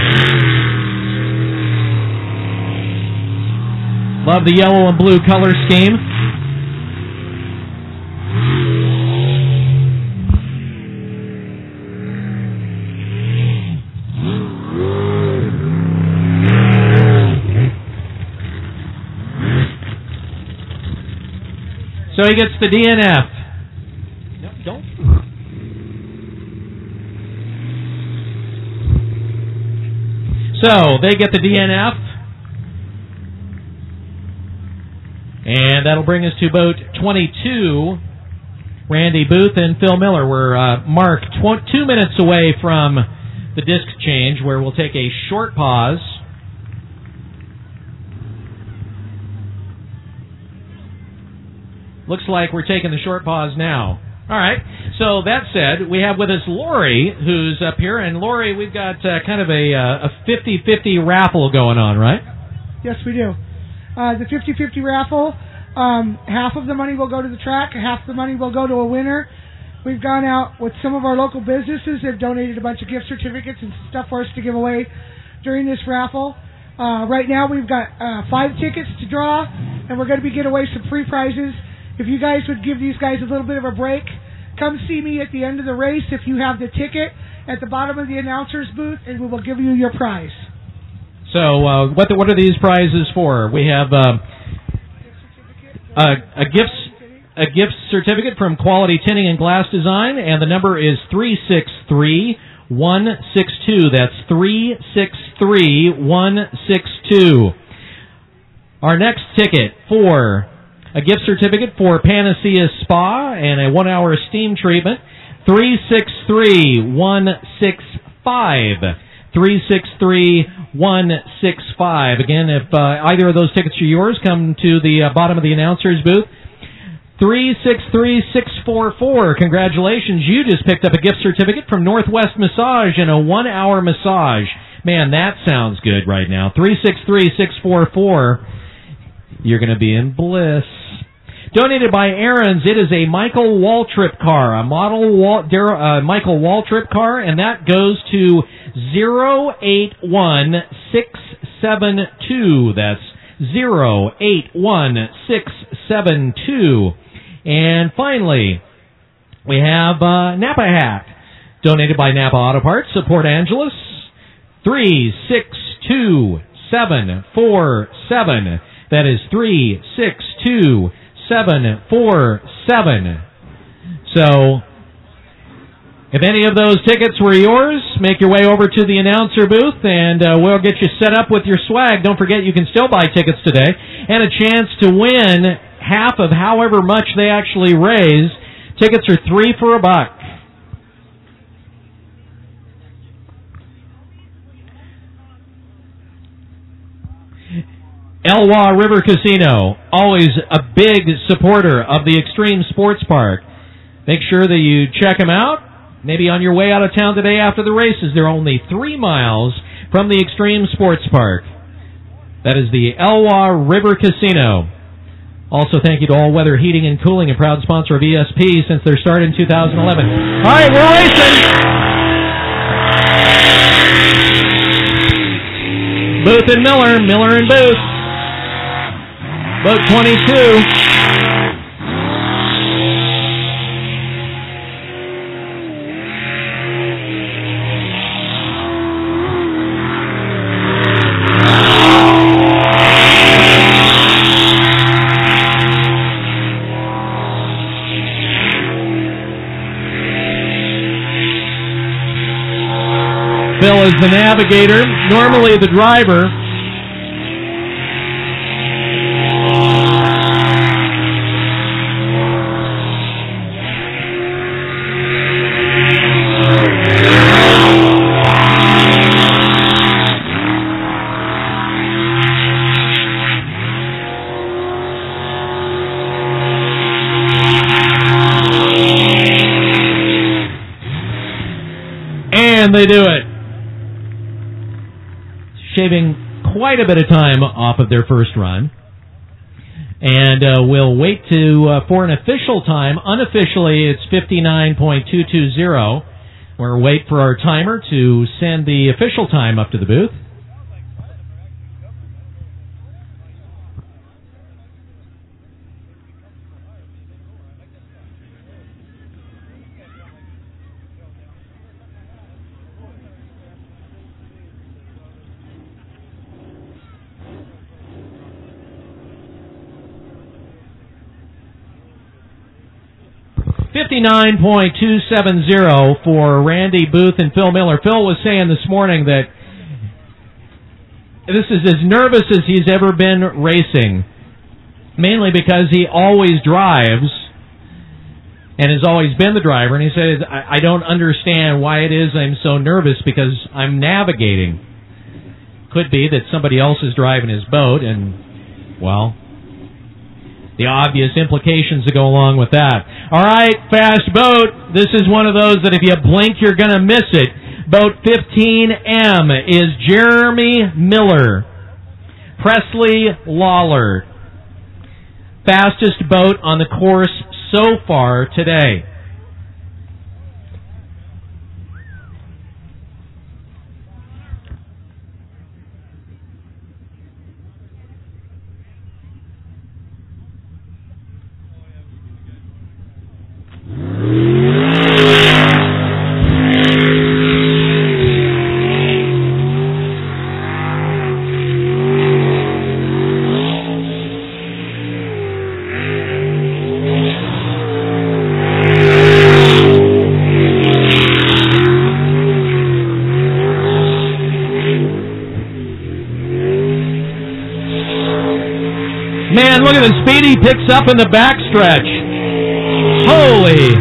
Love the yellow and blue color scheme. So he gets the DNF. No, don't. So they get the DNF. And that'll bring us to boat 22. Randy Booth and Phil Miller. We're, Mark, 2 minutes away from the disc change, where we'll take a short pause. Looks like we're taking the short pause now. All right. So that said, we have with us Lori, who's up here. And Lori, we've got kind of a 50-50 raffle going on, right? Yes, we do. The 50-50 raffle, half of the money will go to the track, half the money will go to a winner. We've gone out with some of our local businesses. They've donated a bunch of gift certificates and stuff for us to give away during this raffle. Right now we've got 5 tickets to draw, and we're going to be giving away some free prizes. If you guys would give these guys a little bit of a break, come see me at the end of the race if you have the ticket at the bottom of the announcer's booth, and we will give you your prize. So what are these prizes for? We have a gift certificate from Quality Tinting and Glass Design, and the number is 363162. That's 363162. Our next ticket for a gift certificate for Panacea Spa and a 1-hour steam treatment, 363165. 363165. Again, if either of those tickets are yours, come to the bottom of the announcer's booth. 363644. Congratulations, you just picked up a gift certificate from Northwest Massage and a 1-hour massage. Man, that sounds good right now. 363644. You're going to be in bliss. Donated by Aaron's, it is a Michael Waltrip car, a model Michael Waltrip car, and that goes to 081672. That's 081672. And finally, we have Napa hat, donated by Napa Auto Parts. Support Angelus. 362747. That is 362747. So, if any of those tickets were yours, make your way over to the announcer booth, and we'll get you set up with your swag. Don't forget, you can still buy tickets today, and a chance to win half of however much they actually raise. Tickets are $3 for $1. Elwha River Casino, always a big supporter of the Extreme Sports Park. Make sure that you check them out. Maybe on your way out of town today after the races. They're only 3 miles from the Extreme Sports Park. That is the Elwha River Casino. Also, thank you to All Weather Heating and Cooling, a proud sponsor of ESP since their start in 2011. All right, we're racing. Booth and Miller, Miller and Booth. Boat 22. Phil is the navigator, normally the driver. And they do it. Shaving quite a bit of time off of their first run. And we'll wait for an official time. Unofficially, it's 59.220. We'll wait for our timer to send the official time up to the booth. $59.270 for Randy Booth and Phil Miller. Phil was saying this morning that this is as nervous as he's ever been racing, mainly because he always drives and has always been the driver. And he says, I don't understand why it is I'm so nervous because I'm navigating. Could be that somebody else is driving his boat, and, well, the obvious implications that go along with that. All right, fast boat. This is one of those that if you blink, you're going to miss it. Boat 15M is Jeremy Miller. Presley Lawler. Fastest boat on the course so far today. Man, look at the speed he picks up in the backstretch. Holy.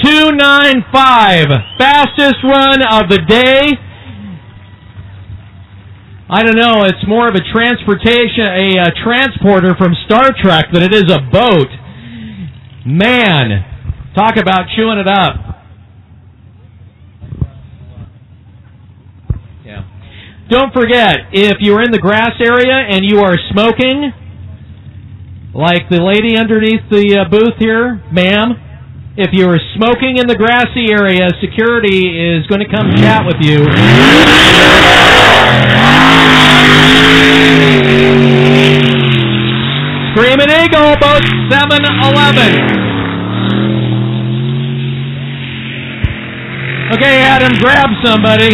.295, fastest run of the day. I don't know, it's more of a transporter from Star Trek than it is a boat. Man, talk about chewing it up. Yeah. Don't forget, if you're in the grass area and you are smoking, like the lady underneath the booth here, ma'am, if you're smoking in the grassy area, security is going to come chat with you. Screaming Eagle, boat 711. Okay, Adam, grab somebody.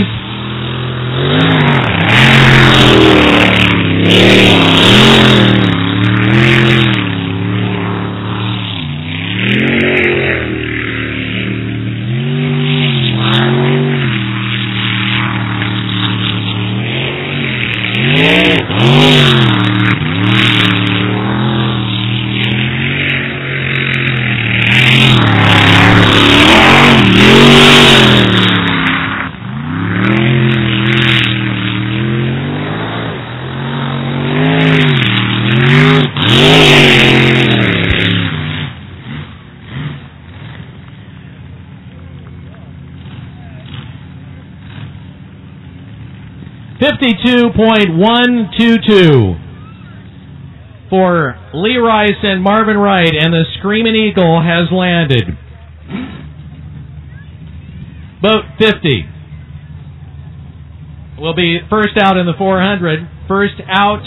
.122 for Lee Rice and Marvin Wright, and the Screaming Eagle has landed. Boat 50 will be first out in the 400. First out